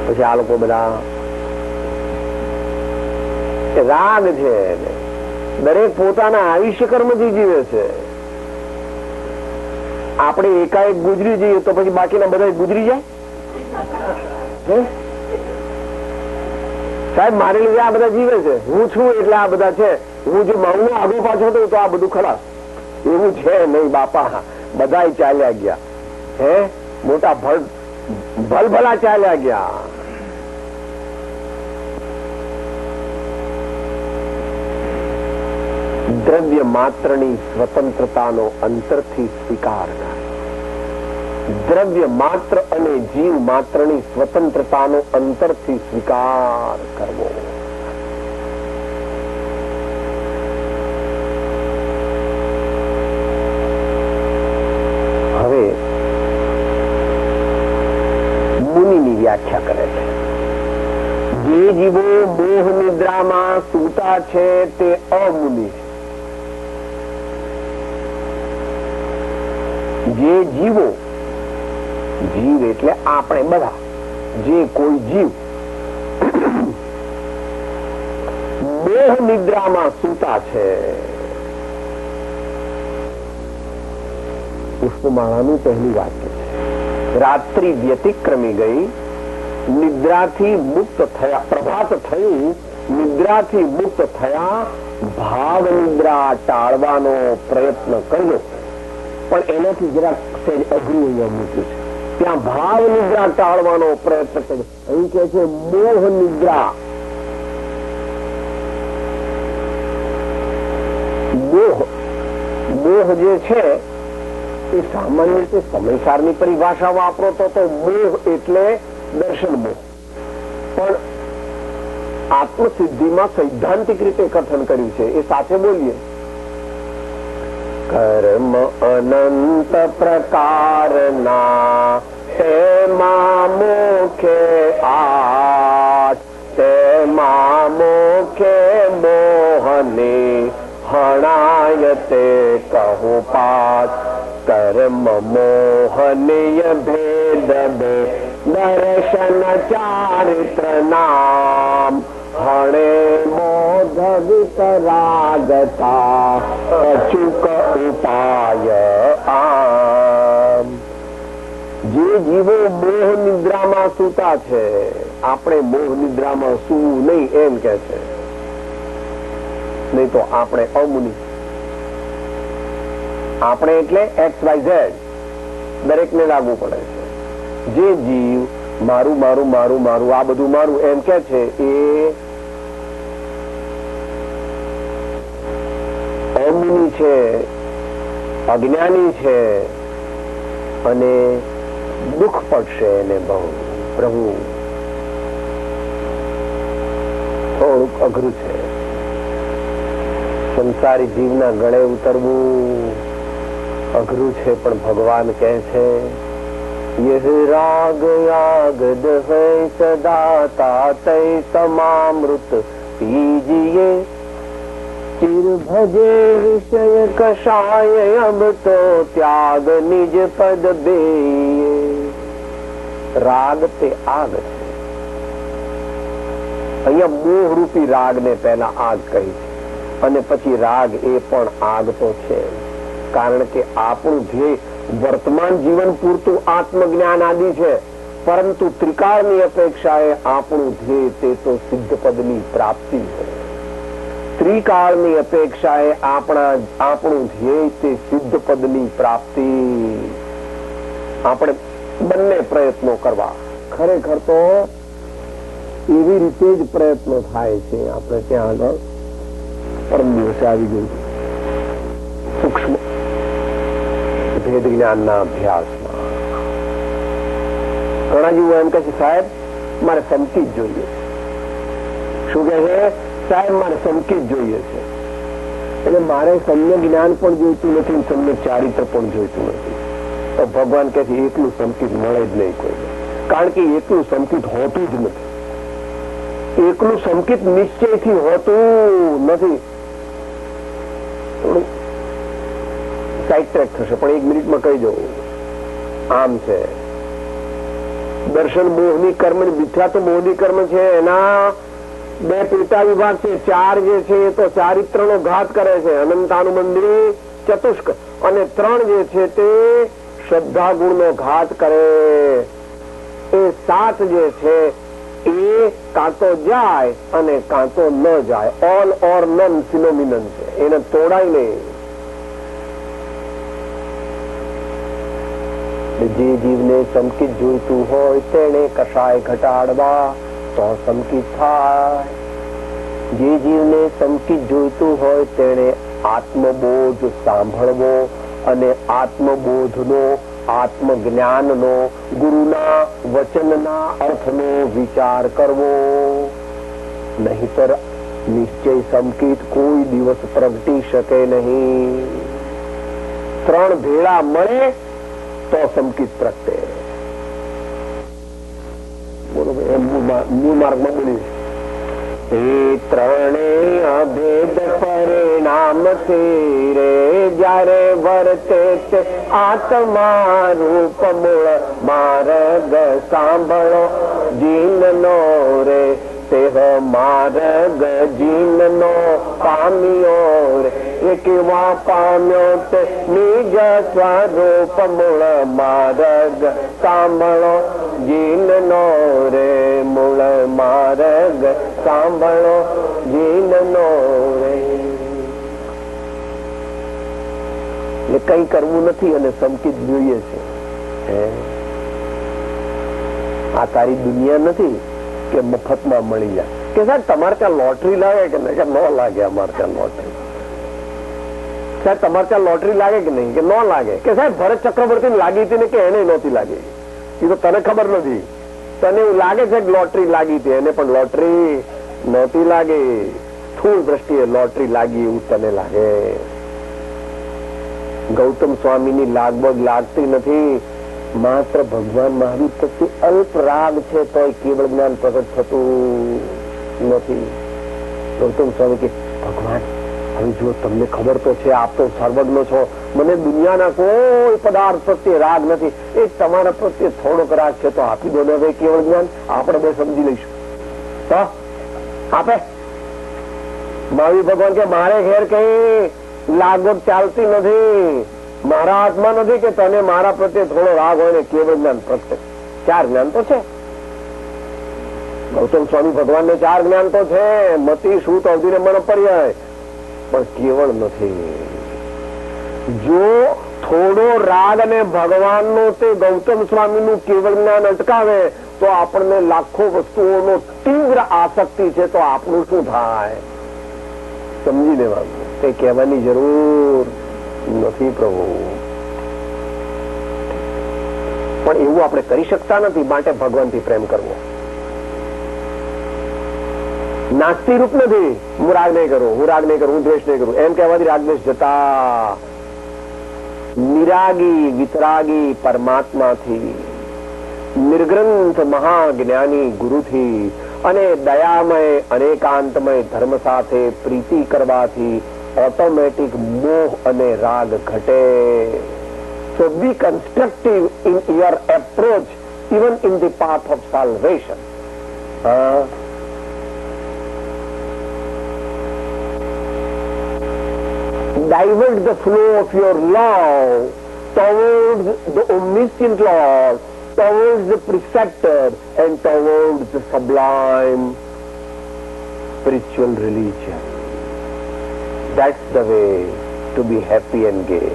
પછી આ લોકો બધા રાગ છે, દરેક પોતાના આયુષ્ય કર્મથી જીવે છે. આપણે એકાએક ગુજરી જઈએ તો પછી બાકીના બધા ગુજરી જાય. સાહેબ મારી લીધે આ બધા જીવે છે, હું છું એટલે આ બધા છે. હું જો મારું આગળ પાછળ થયું તો આ બધું ખલાસ. એવું છે નહીં બાપા, બધા ચાલ્યા ગયા. હે મોટા ભલભલા ચાલ્યા ગયા. દ્રવ્ય માત્રની સ્વતંત્રતાનો અંતરથી સ્વીકાર થાય. દ્રવ્ય માત્ર અને જીવ માત્રની સ્વતંત્રતાનો અંતરથી સ્વીકાર કરવો. હવે મુનિની વ્યાખ્યા કરે છે. જે જીવો મોહ નિદ્રામાં સૂતા છે તે અમુનિ છે. જે જીવો, જીવ એટલે આપણે બધા, જે કોઈ જીવ મોહ નિદ્રામાં સૂતા છે. પુષ્પમાળાનું પહેલું વાક્ય છે. રાત્રિ વ્યતિક્રમી ગઈ, નિદ્રાથી મુક્ત થયા, પ્રભાત થયું, નિદ્રાથી મુક્ત થયા, ભાવ નિદ્રા ટાળવાનો પ્રયત્ન કર્યો, પણ એનાથી જરાક અઘરું અહીંયા મૂક્યું છે. ત્યાં ભાવ નિદ્રા ટાળવાનો પ્રયત્ન કર્યો. અહીં કે છે મોહ નિદ્રા. મોહ જે છે એ સામાન્ય રીતે સમયસારની પરિભાષા વાપરો તો મોહ એટલે દર્શન મોહ, પણ આત્મસિદ્ધિમાં સૈદ્ધાંતિક રીતે કથન કર્યું છે. એ સાથે બોલીએ. કર્મ અનંત પ્રકારના તેમાં મોખે આઠ, તેમાં મોખે મોહને હણાય તે કહું પાઠ. કર્મ મોહનીય ભેદ બે દર્શન ચારિત્ર નામ, હણે મોધ વિતરાગતા અચૂક ઉપાય આમ. જે જીવો મોહ નિદ્રામાં સૂતા છે, આપણે મોહ નિદ્રામાં સૂવું નહીં એમ કે છે. નહીં તો આપણે અમુનિ. આપણે એટલે XYZ દરેકને લાગુ પડે છે. જે જીવ મારું મારું મારું મારું આ બધું મારું એમ કે છે એ અમુનિ છે, અજ્ઞાની છે અને દુઃખ પડશે એને બહુ. પ્રભુ થોડુંક અઘરું છે. સંસારી જીવના ગળે ઉતરવું અઘરું છે, પણ ભગવાન કહે છે યહ રાગ યાગ દહૈ સદા તાતૈ તમામૃત पीजिए। चिर भजे विषय कषाय अब तो त्याग निज पद देये। राग ते आग છે. અહીંયા મોહ રૂપી રાગને પહેલા આગ કહી છે અને પછી રાગ એ પણ આગ તો છે. કારણ કે આપણું ધ્યેય વર્તમાન જીવન પૂરતું આત્મજ્ઞાન આદિ છે, પરંતુ ત્રિકાળની અપેક્ષાએ આપણું ધ્યેય તે તો સિદ્ધ પદની પ્રાપ્તિ છે. ત્રિકાળની અપેક્ષાએ આપણું ધ્યેય તે સિદ્ધ પદની પ્રાપ્તિ. આપણે બંને પ્રયત્નો કરવા. ખરેખર તો એવી રીતે જ પ્રયત્નો થાય છે. આપણે ત્યાં આગળ પરમ દિવસે આવી ગયું સૂક્ષ્મ ભેદ જ્ઞાનના અભ્યાસમાં ઘણા જીવો એમ કહે છે, સાહેબ મારે સમકી જ જોઈએ. શું કહે છે? સાહેબ મારે સમકી જ જોઈએ છે. એટલે મારે સમ્યક જ્ઞાન પણ જોઈતું નથી, સમ્યક ચારિત્ર પણ જોઈતું નથી. તો ભગવાન કહે છે એકલું સંકિત મળે જ નહીં કોઈ, કારણ કે એકલું સંકિત હોતું જ નથી. એકલું સંકિત નિશ્ચયથી હોતું નથી. થોડું સાઈડ ટ્રેક થશે પણ 1 મિનિટમાં કહી દઉં. આમ છે દર્શન મોહની કર્મ, મિથ્યા તો મોહની કર્મ છે. એના 2 પેટા વિભાગ છે. 4 જે છે એ તો ચારિત્રનો ઘાત કરે છે, અનંતાનુબંધી ચતુષ્ક, અને 3 જે છે તે શ્રદ્ધા ગુણનો ઘાત કરે. એ 7 જે છે એ કાં તો જાય અને કાં તો ન જાય. ઓલ ઓર નન ફિનોમિનન છે, એને તોડાય નહીં. જે જીવને સંકિત જોઈતું હોય તેને કશાય ઘટાડવા તો સંકિત થાય. જે જીવને સંકિત જોઈતું હોય તેને આત્મબોધ સાંભળવો અને આત્મબોધનો, આત્મજ્ઞાનનો, ગુરુના વચનના અર્થનો વિચાર કરવો. નહીતર નિશ્ચય સંકિત કોઈ દિવસ પ્રગટી શકે નહીં. 3 ભેળા મળે તો સંકિત પ્રગટે. બરોબર, એમ મૂળ માર્ગમાં બોલીશ. એ ત્રણેય અભેદ પરિણામથી રે જ્યારે વર્તે તે આત્મા રૂપ મૂળ માર્ગ સાંભળો જીનનો રે. તેહ માર્ગ જીનનો પામ્યો રે. એ કેવા પામ્યો તે નિજ સ્વરૂપ મૂળ માર્ગ સાંભળો જીનનો રે. મૂળ માર્ગ સાંભળો જીનનો રે. એટલે કઈ કરવું નથી અને સંકિત જોઈએ છે. આ તારી દુનિયા નથી કે મફતમાં મળી જાય. કે સાહેબ તમારે ત્યાં લોટરી લાગે કે નહીં? કે ન લાગે અમારે ત્યાં લોટરી. સાહેબ તમારે ત્યાં લોટરી લાગે કે નહીં? કે ન લાગે. કે સાહેબ ભરત ચક્રવર્તી લાગી હતી ને કે એને નહોતી લાગી? એ તો તને ખબર નથી. તને એવું લાગે છે કે લોટરી લાગી હતી, એને પણ લોટરી નહોતી લાગી. સ્થૂળ દ્રષ્ટિએ લોટરી લાગી એવું તને લાગે. ગૌતમ સ્વામીની લાગવગ લાગતી નથી. માત્ર ભગવાન મહાવીર પ્રત્યે અલ્પ રાગ છે તો કેવળ જ્ઞાન પ્રગટ થતું નથી. ગૌતમ સ્વામી કે ભગવાન હવે જો તમને ખબર તો છે, આપ તો સર્વજ્ઞ છો, મને દુનિયાના કોઈ પદાર્થ પ્રત્યે રાગ નથી. એ તમારા પ્રત્યે થોડોક રાગ છે તો આપી દો ને હવે કેવળ જ્ઞાન, આપણે બે સમજી લઈશું. તો આપે. મહાવીર ભગવાન કે મારે ઘેર કઈ લાગવગ ચાલતી નથી. મારા હાથમાં નથી કે તને મારા પ્રત્યે થોડો રાગ હોય ને કેવળ જ્ઞાન પ્રગટે. 4 જ્ઞાન તો છે. ગૌતમ સ્વામી ભગવાન ને 4 જ્ઞાન તો છે. મતિ, શ્રુત, અવધિ ને મન, પર્યાય, પણ કેવળ નથી. જો થોડો રાગ અને ભગવાનનો તે ગૌતમ સ્વામીનું કેવળ જ્ઞાન અટકાવે તો આપણને લાખો વસ્તુઓનો તીવ્ર આસક્તિ છે, તો આપણું શું થાય? સમજી લેવાનું. તે કહેવાની જરૂર નથી પ્રભુ. પણ એવું આપણે કરી શકતા નથી. માટે ભગવાનથી પ્રેમ કરવો. નાસ્તી રૂપ નથી. હું રાગ નહીં કરું, હું રાગ નહીં કરું, હું દ્વેષ નહીં કરું, એમ કહેવાથી રાગદ્વેષ જતા. નિરાગી વિતરાગી પરમાત્માથી, નિર્ગ્રંથ મહાજ્ઞાની ગુરુથી અને દયામય અનેકાંતમય ધર્મ સાથે પ્રીતિ કરવાથી ઓટોમેટિક મોહ અને રાગ ઘટે. So be constructive in your approach even in the path of salvation. Divert the flow of your love towards the omniscient Lord, towards the preceptor, and towards the sublime spiritual religion. That's the way to be happy and gay.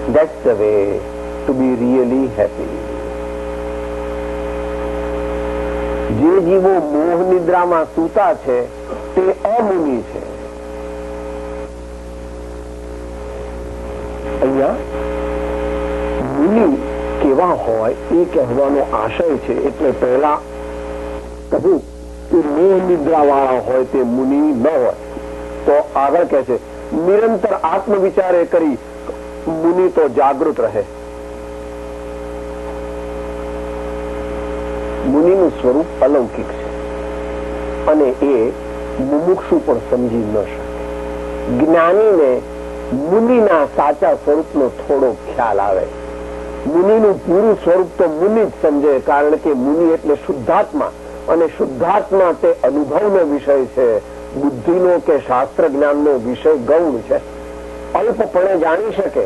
That's the way to be really happy. જે જીવો મોહ નિદ્રામાં સૂતા છે તે અમુનિ છે. અહીંયા મુનિ કેવા હોય એ કહેવાનો આશય છે. એટલે પહેલા કહ્યું કે મોહ નિદ્રા વાળા હોય તે મુનિ ન હોય. તો આગળ કહે છે નિરંતર આત્મવિચારે કરી મુનિ તો જાગૃત રહે. મુનિનું સ્વરૂપ અલૌકિક છે અને એ મુમુક્ષુ પણ સમજી ન શકે. જ્ઞાનીને મુનિના સાચા સ્વરૂપનો થોડો ખ્યાલ આવે. મુનિનું પૂરું સ્વરૂપ તો મુનિ જ સમજે, કારણ કે મુનિ એટલે શુદ્ધાત્મા, અને શુદ્ધાત્મા તે અનુભવનો વિષય છે, બુદ્ધિનો કે શાસ્ત્ર જ્ઞાનનો વિષય ગૌણ છે. અલ્પપણે જાણી શકે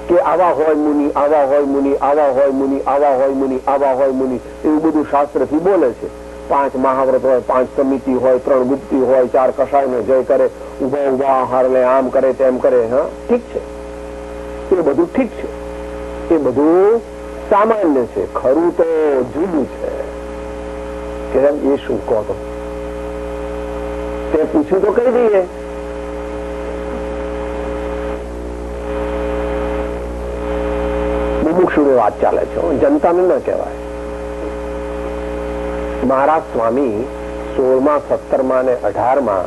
કે આવા હોય મુનિ, આવા હોય મુનિ, આવા હોય મુનિ, આવા હોય મુનિ, આવા હોય મુનિ, એવું બધું શાસ્ત્રથી બોલે છે. 5 મહાવ્રત હોય, 5 સમિતિ હોય, 3 ગુપ્તિ હોય, 4 કષાયનો જય કરે, ઉભા ઉભા આહાર લે, આમ કરે તેમ કરે. હા, ઠીક છે, એ બધું ઠીક છે, એ બધું સામાન્ય છે. ખરું તો જુદું છે. કે એ શું કહો તો તે પૂછ્યું તો કહી દઈએ. મુમુક્ષુની વાત ચાલે છે, જનતાને ન કહેવાય. મહારાજ સ્વામી 16મા, 17મા અને 18મા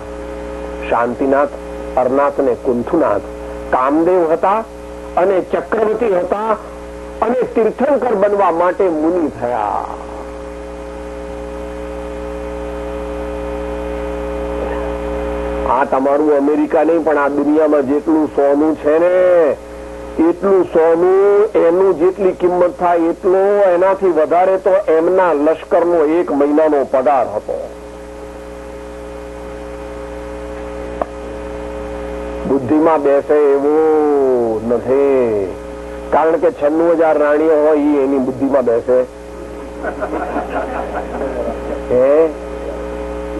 શાંતિનાથ, અરનાથ અને કુંથુનાથ કામદેવ હતા અને ચક્રવર્તી હતા અને તીર્થંકર બનવા માટે મુનિ થયા. આ તમારું અમેરિકા નહીં, પણ આ દુનિયામાં જેટલું સોનું છે ને એટલું સોનું, એનું જેટલી કિંમત થાય એટલો, એનાથી વધારે તો એમના લશ્કરનો 1 મહિનાનો પગાર હતો. બુદ્ધિમાં બેસે એવું નથી, કારણ કે 96,000 રાણીઓ હોય એની બુદ્ધિમાં બેસે.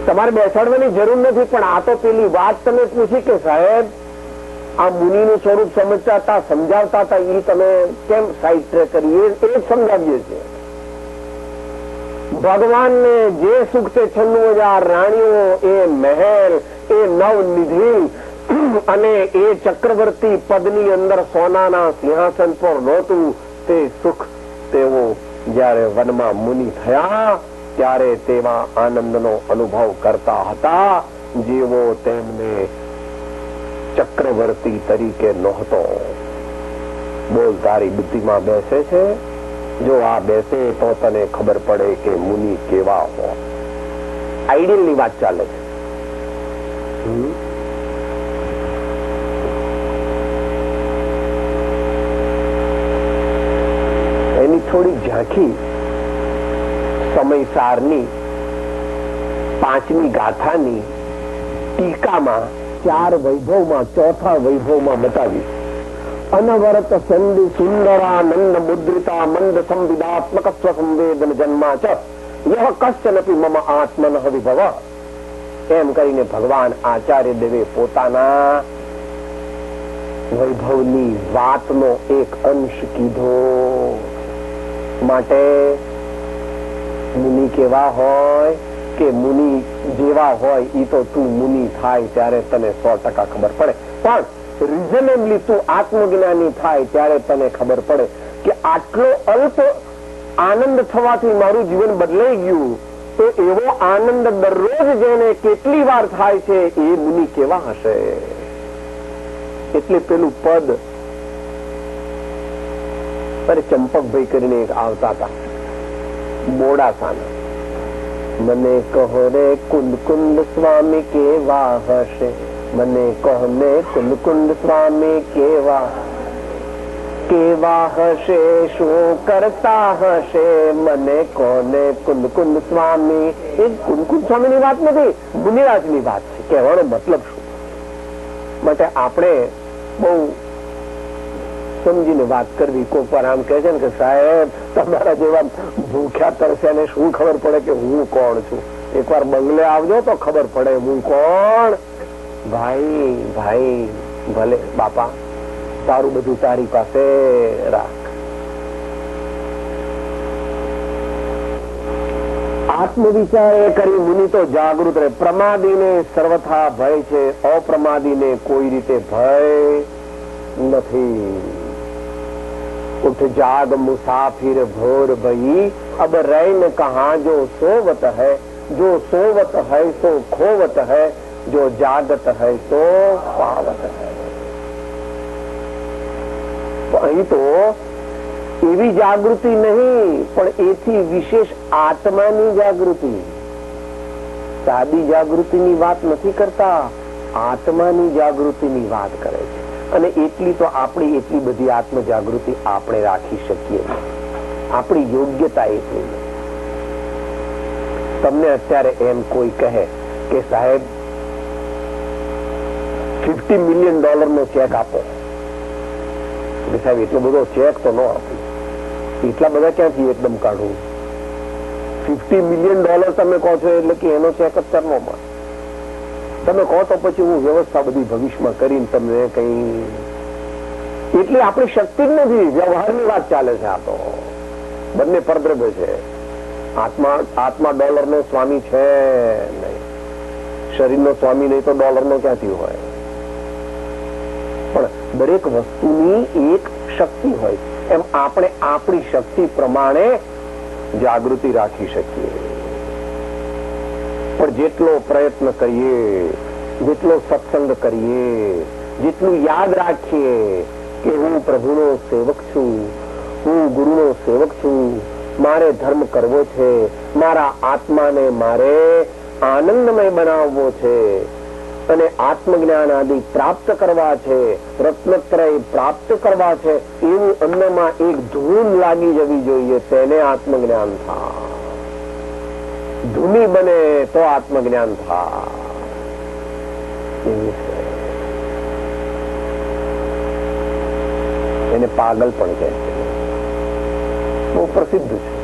તમારે બેસાડવાની જરૂર નથી. પણ આ તો પેલી વાત તમે પૂછી કે સાહેબ આ મુનિનું સ્વરૂપ સમજતા હતા, સમજાવતા હતા, એ તમે કેમ સાઈડ ટ્રેક કરી? એ જ સમજાવીએ છીએ. ભગવાનને જે સુખ છે 96,000 રાણીઓ, એ મહેલ, એ નવનિધિ અને એ ચક્રવર્તી પદની અંદર સોનાના સિંહાસન પર નહોતું. તે સુખ તેઓ જયારે વનમાં મુનિ થયા ત્યારે તેવા આનંદનો અનુભવ કરતા હતા જેવો તેમને ચક્રવર્તી તરીકે નહોતો. બોલ, તારી બુદ્ધિમાં બેસે છે? જો આ બેસે તો તને ખબર પડે કે મુનિ કેવા હોય. આઈડિયલ ની વાત ચાલે છે. એની થોડી ઝાંખી સમયસારની 5મી ગાથાની ટીકામાં 4 વૈભવમાં 4થા વૈભવમાં બતાવી. અનવરત સંધિ સુંદરાનંદ મુદ્રિતા મંદ સંવિદાત્મક સ્વસંવેદન જન્મા ચ યહ કશ્ચનપી મમ આત્મન વિભવ. એમ કરીને ભગવાન આચાર્ય દેવે પોતાના વૈભવની વાતનો એક અંશ કીધો. માટે મુનિ કેવા હોય કે મુનિ જેવા હોય એ તો તું મુનિ થાય ત્યારે તને 100% ખબર પડે. પણ રિઝનેબલી તું આત્મજ્ઞાની થાય ત્યારે તને ખબર પડે કે આટલો અલ્પ આનંદ થવાથી મારું જીવન બદલાઈ ગયું, તો એવો આનંદ દરરોજ જેને કેટલી વાર થાય છે એ મુનિ કેવા હશે. એટલે પેલું પદ અરે ચંપકભાઈ કરીને એક આવતા હતા મોડાસાના, મને કહો રે કુંદ કુંદ સ્વામી કેવા હશે, મને કહો ને કુંદ કુંદ સ્વામી કેવા હશે, શું કરતા હશે, મને કોને કુંદ કુંદ સ્વામી. એ કુંદ કુંદ સ્વામી ની વાત નથી, મુનિરાજ ની વાત છે. કહેવાનો મતલબ શું? માટે આપણે બહુ સમજીને વાત કરવી. કોઈ પર આમ કહે છે ને કે સાહેબ તમારા જેવા ભૂખ્યા તરસ્યા ને શું ખબર પડે કે હું કોણ છું? એકવાર બંગલે આવજો તો ખબર પડે હું કોણ. ભાઈ ભાઈ ભલે બાપા તારું બધું તારી પાસે રાખ. આત્મવિચાર એ કરી મુનિ તો જાગૃત રહે. પ્રમાદીને સર્વથા ભય છે, અપ્રમાદીને કોઈ રીતે ભય નથી. उठ जाग मुसाफिर भोर भई, अब रैन कहाँ जो सोवत है, जो सोवत है सो खोवत है, जो जागत है तो पावत है. तो અહીં તો એવી જાગૃતિ નહીં, પણ એથી વિશેષ આત્માની જાગૃતિ. સાદી જાગૃતિની વાત નથી કરતા, આત્માની જાગૃતિની વાત કરે છે. અને એટલી તો આપણી એટલી બધી આત્મ જાગૃતિ આપણે રાખી શકીએ, આપણી યોગ્યતા એટલી. તમને અત્યારે એમ કોઈ કહે કે સાહેબ $50 મિલિયન નો ચેક આપો, સાહેબ એટલો બધો ચેક તો ન આપું, એટલા બધા ક્યાંથી એકદમ કાઢું? $50 મિલિયન તમે કહો છો એટલે કે એનો ચેક અત્યારે ન મળે. તમે કહો તો પછી હું વ્યવસ્થા બધી ભવિષ્યમાં કરીને તમને કઈ, એટલી આપણી શક્તિ જ નથી. વ્યવહારની વાત ચાલે છે. આ તો બંને પરદ્રવ્ય છે. આત્મા ડોલરનો સ્વામી છે નહીં, શરીરનો સ્વામી નહીં તો ડોલરનો ક્યાંથી હોય? પણ દરેક વસ્તુની એક શક્તિ હોય, એમ આપણે આપણી શક્તિ પ્રમાણે જાગૃતિ રાખી શકીએ. પણ જેટલો પ્રયત્ન કરીએ, જેટલો સત્સંગ કરીએ, જેટલું યાદ રાખીએ કે હું પ્રભુનો સેવક છું, હું ગુરુનો સેવક છું, મારે ધર્મ કરવો છે, મારા આત્માને મારે આનંદમય બનાવવો છે અને આત્મજ્ઞાન આદિ પ્રાપ્ત કરવા છે, રત્નત્રય પ્રાપ્ત કરવા છે, એવું અન્નમાં એક ધૂન લાગી જવી જોઈએ. તેને આત્મજ્ઞાન થાય. ધૂની બને તો આત્મજ્ઞાન થાય. એને પાગલ પણ કહે છે, બહુ પ્રસિદ્ધ છે.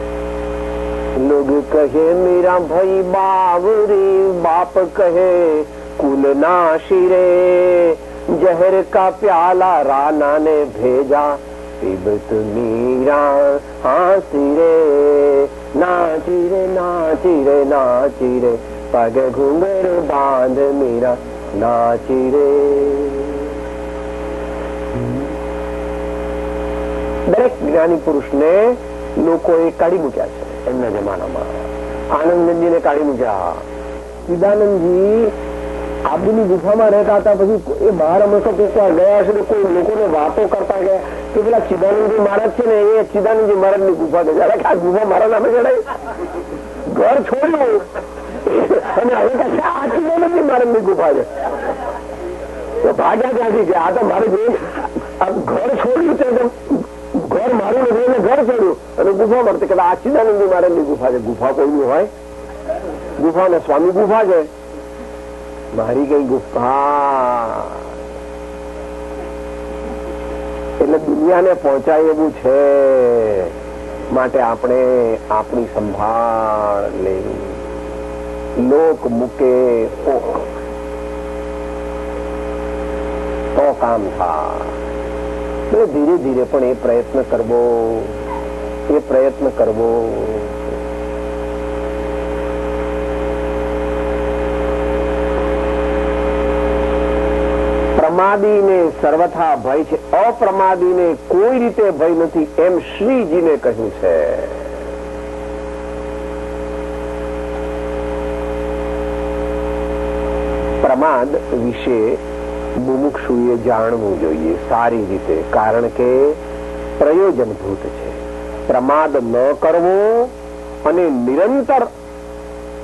लोग कहे मेरा भाई बावरी, बाप कहे कुल नाशी रे, जहर का प्याला राना ने भेजा, पीबत मीरा हासी रे, नाची रे नाची रे नाची रे, पग घूंघर बांध मीरा नाची रे. દરેક જ્ઞાની પુરુષને લોકોએ કાઢી મૂક્યા છે. એમના જમાનામાં આનંદજીને કાઢી મૂક્યા. ચિદાનંદજી આબુની ગુફામાં રહેતા હતા. પછી એ બહાર અમે તો કોઈક વાર ગયા છે તો કોઈ લોકોને વાતો કરતા ગયા કે પેલા ચિદાનંદજી મહારાજ છે ને એ ચિદાનંદજી મહારાજ ની ગુફા છે. આ ગુફા મારા નામે જણાય, ઘર છોડ્યું અને હવે કહે આ ચિદાનંદજી મહારાજ ની ગુફા છે. તો ભાગ્યા ત્યાંથી કે આ તો મારે જે ઘર છોડ્યું છે, ઘર મારું નથી એને ઘર છોડ્યું અને ગુફા મળતી કે આ ચિદાનંદજી મહારાજ ની ગુફા છે. ગુફા કોઈની હોય? ગુફા ને સ્વામી ગુફા છે, મારી કઈ ગુફા. એટલે દુનિયાને પહોંચાય એવું છે. માટે આપણે આપણી સંભાળ લેવી. લોક મૂકે તો કામ થાય. એટલે ધીરે ધીરે પણ એ પ્રયત્ન કરવો. પ્રમાદીને સર્વથા ભય છે, અપ્રમાદીને કોઈ રીતે ભય નથી, એમ શ્રીજીને કહ્યું છે. પ્રમાદ વિશે મુમુક્ષુએ જાણવું જોઈએ સારી રીતે, કારણ કે પ્રયોજનભૂત છે. પ્રમાદ ન કરવો અને નિરંતર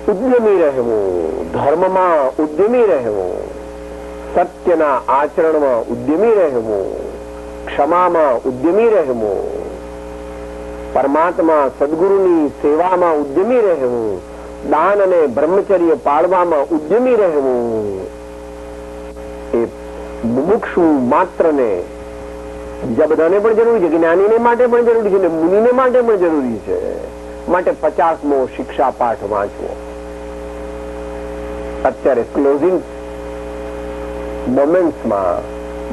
ઉદ્યમી રહેવું, ધર્મમાં ઉદ્યમી રહેવું, સત્યના આચરણમાં ઉદ્યમી રહેવું, ક્ષમામાં ઉદ્યમી રહેવું, પરમાત્મા સદગુરુની સેવામાં ઉદ્યમી રહેવું, દાન અને બ્રહ્મચર્ય પાળવામાં ઉદ્યમી રહેવું, એ મુમુક્ષુ માત્રને બીજા બધાને પણ જરૂરી છે, જ્ઞાનીને માટે પણ જરૂરી છે, મુનિને માટે પણ જરૂરી છે. માટે 50મો શિક્ષા પાઠ વાંચવો. અત્યારે ક્લોઝિંગ મોમેન્ટ્સમાં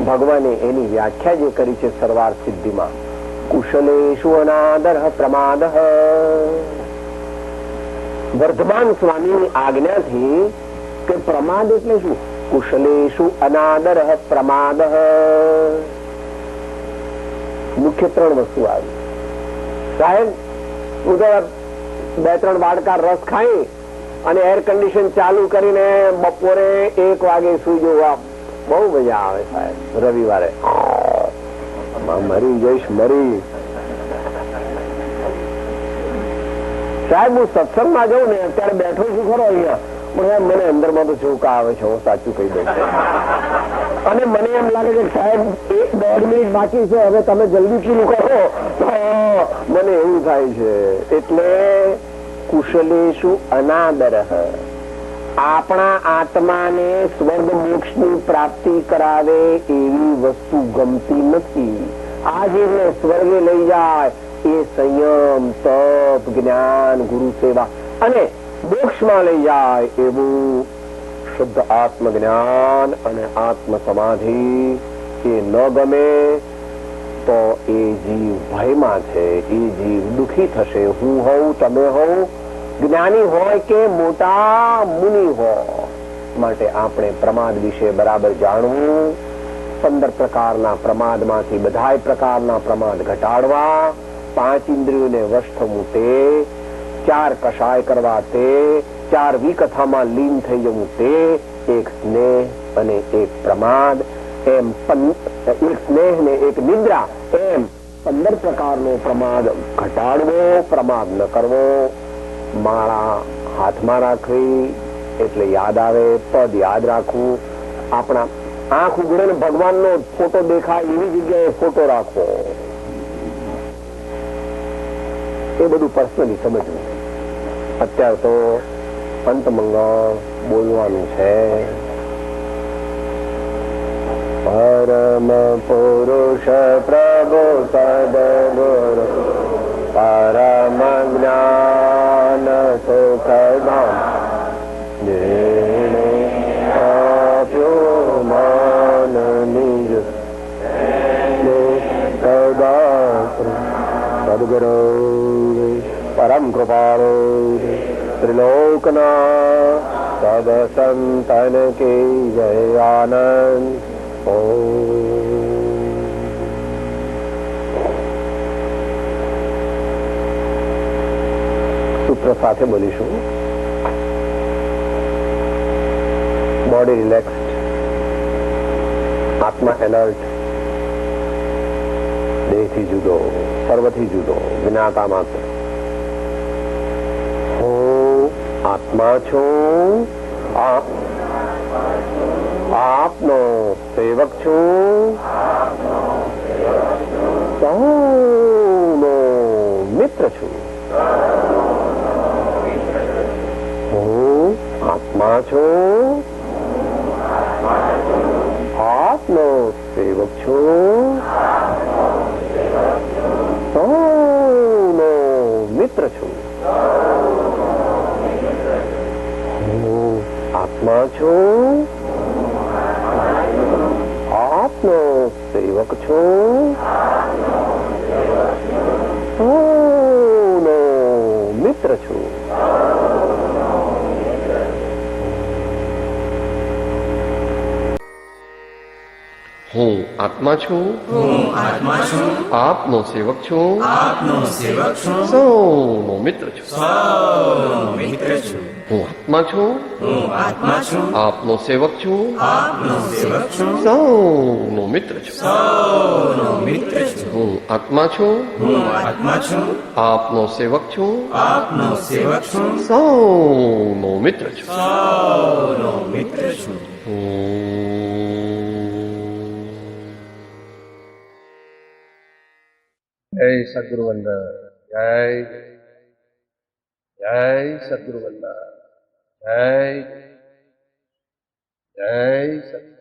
ભગવાને એની વ્યાખ્યા જે કરી છે સરવાર સિદ્ધિમાં, કુશલેષુ અનાદર પ્રમાદ. વર્ધમાન સ્વામીની આજ્ઞાથી કે પ્રમાદ એટલે શું? કુશલેષુ અનાદર પ્રમાદ. મુખ્ય 3 વસ્તુ આવી. સાહેબ, હું તો 2-3 વાડકા રસ ખાઈ અને એર કન્ડિશન ચાલુ કરીને બપોરે 1 વાગે સુઈ જવું, બહુ મજા આવે સાહેબ. રવિવારે મરી જઈશ, મરી. સાહેબ, હું સત્સંગમાં જાઉં ને અત્યારે બેઠો છું ખરો અહીંયા, પણ મને અંદરમાં તો ઝોકા આવે છે, હું સાચું કહી દઉં. અને મને એમ લાગે છે સાહેબ 1-1.5 મિનિટ બાકી છે, હવે તમે જલ્દી પૂરું કરો. મને એવું થાય છે. એટલે કુશલેષુ અનાદર. આપણા આત્માને સ્વર્ગ મોક્ષની પ્રાપ્તિ કરાવે એવી વસ્તુ ગમતી નથી. આ જીવને સ્વર્ગે લઈ જાય એ સંયમ, તપ, જ્ઞાન, ગુરુ સેવા અને મોક્ષમાં લઈ જાય એવું શુદ્ધ આત્મજ્ઞાન અને આત્મ સમાધિ એ ન ગમે તો એ જીવ ભયમાં છે, એ જીવ દુઃખી થશે. હું હોઉં, તમે હોઉં, જ્ઞાની હોય કે મોટા મુનિ હોય. માટે આપણે પ્રમાદ વિશે બરાબર જાણવું. 15 પ્રકારના પ્રમાદમાંથી બધાય પ્રકારના પ્રમાદ ઘટાડવા, 5 ઇન્દ્રિયોને વશ થવું તે, 4 કષાય કરવા તે, 4 વિકથામાં લીન થઈ જવું તે, 1 સ્નેહ અને 1 પ્રમાદ, એમ 1 સ્નેહ ને 1 નિદ્રા, એમ 15 પ્રકારનો પ્રમાદ ઘટાડવો, પ્રમાદ ન કરવો. માળા હાથમાં રાખવી એટલે યાદ આવે, પદ યાદ રાખવું. આપણા આંખ ઉઘડે ને ભગવાનનો ફોટો દેખાય એવી જગ્યાએ ફોટો રાખવો. એ બધું પર્સનલી સમજવું. અત્યારે તો અંતમંગળ બોલવાનું છે. પરમ પુરુષ પ્રભુ સદગુરુ પરમ જ્ઞાન સુખ ધામ જેણે આપ્યો માન નિજ સદગુરુ પરમ કૃપાળુ ત્રિલોકના સદ સંતન કી જય. આનંદ. સૂત્ર સાથે બોલીશું. બોડી રિલેક્સ્ડ, આત્મા એલર્ટ, દેહથી જુદો, સર્વથી જુદો, જ્ઞાતા માત્ર. હું આત્મા છું, આપનો સેવક છું, સૌનો મિત્ર છું. હું આત્મા છું, આપનો સેવક છું, સૌનો મિત્ર છું. હું આત્મા છું, આપનો સેવક છું, સૌનો મિત્ર છું. હું આત્મા છું, આપનો સેવક છું, સૌનો મિત્ર છું. હું આત્મા છું, આપનો સેવક છું, સૌનો મિત્ર છું. હું આત્મા છું, હું આત્મા છું, આપનો સેવક છું, આપનો સેવક છું, સૌનો મિત્ર છું. સૌનો મિત્ર છું. જય સદગુરુ વંદન. જય જય સદગુરુ વંદન. જય જય સદગુરુ.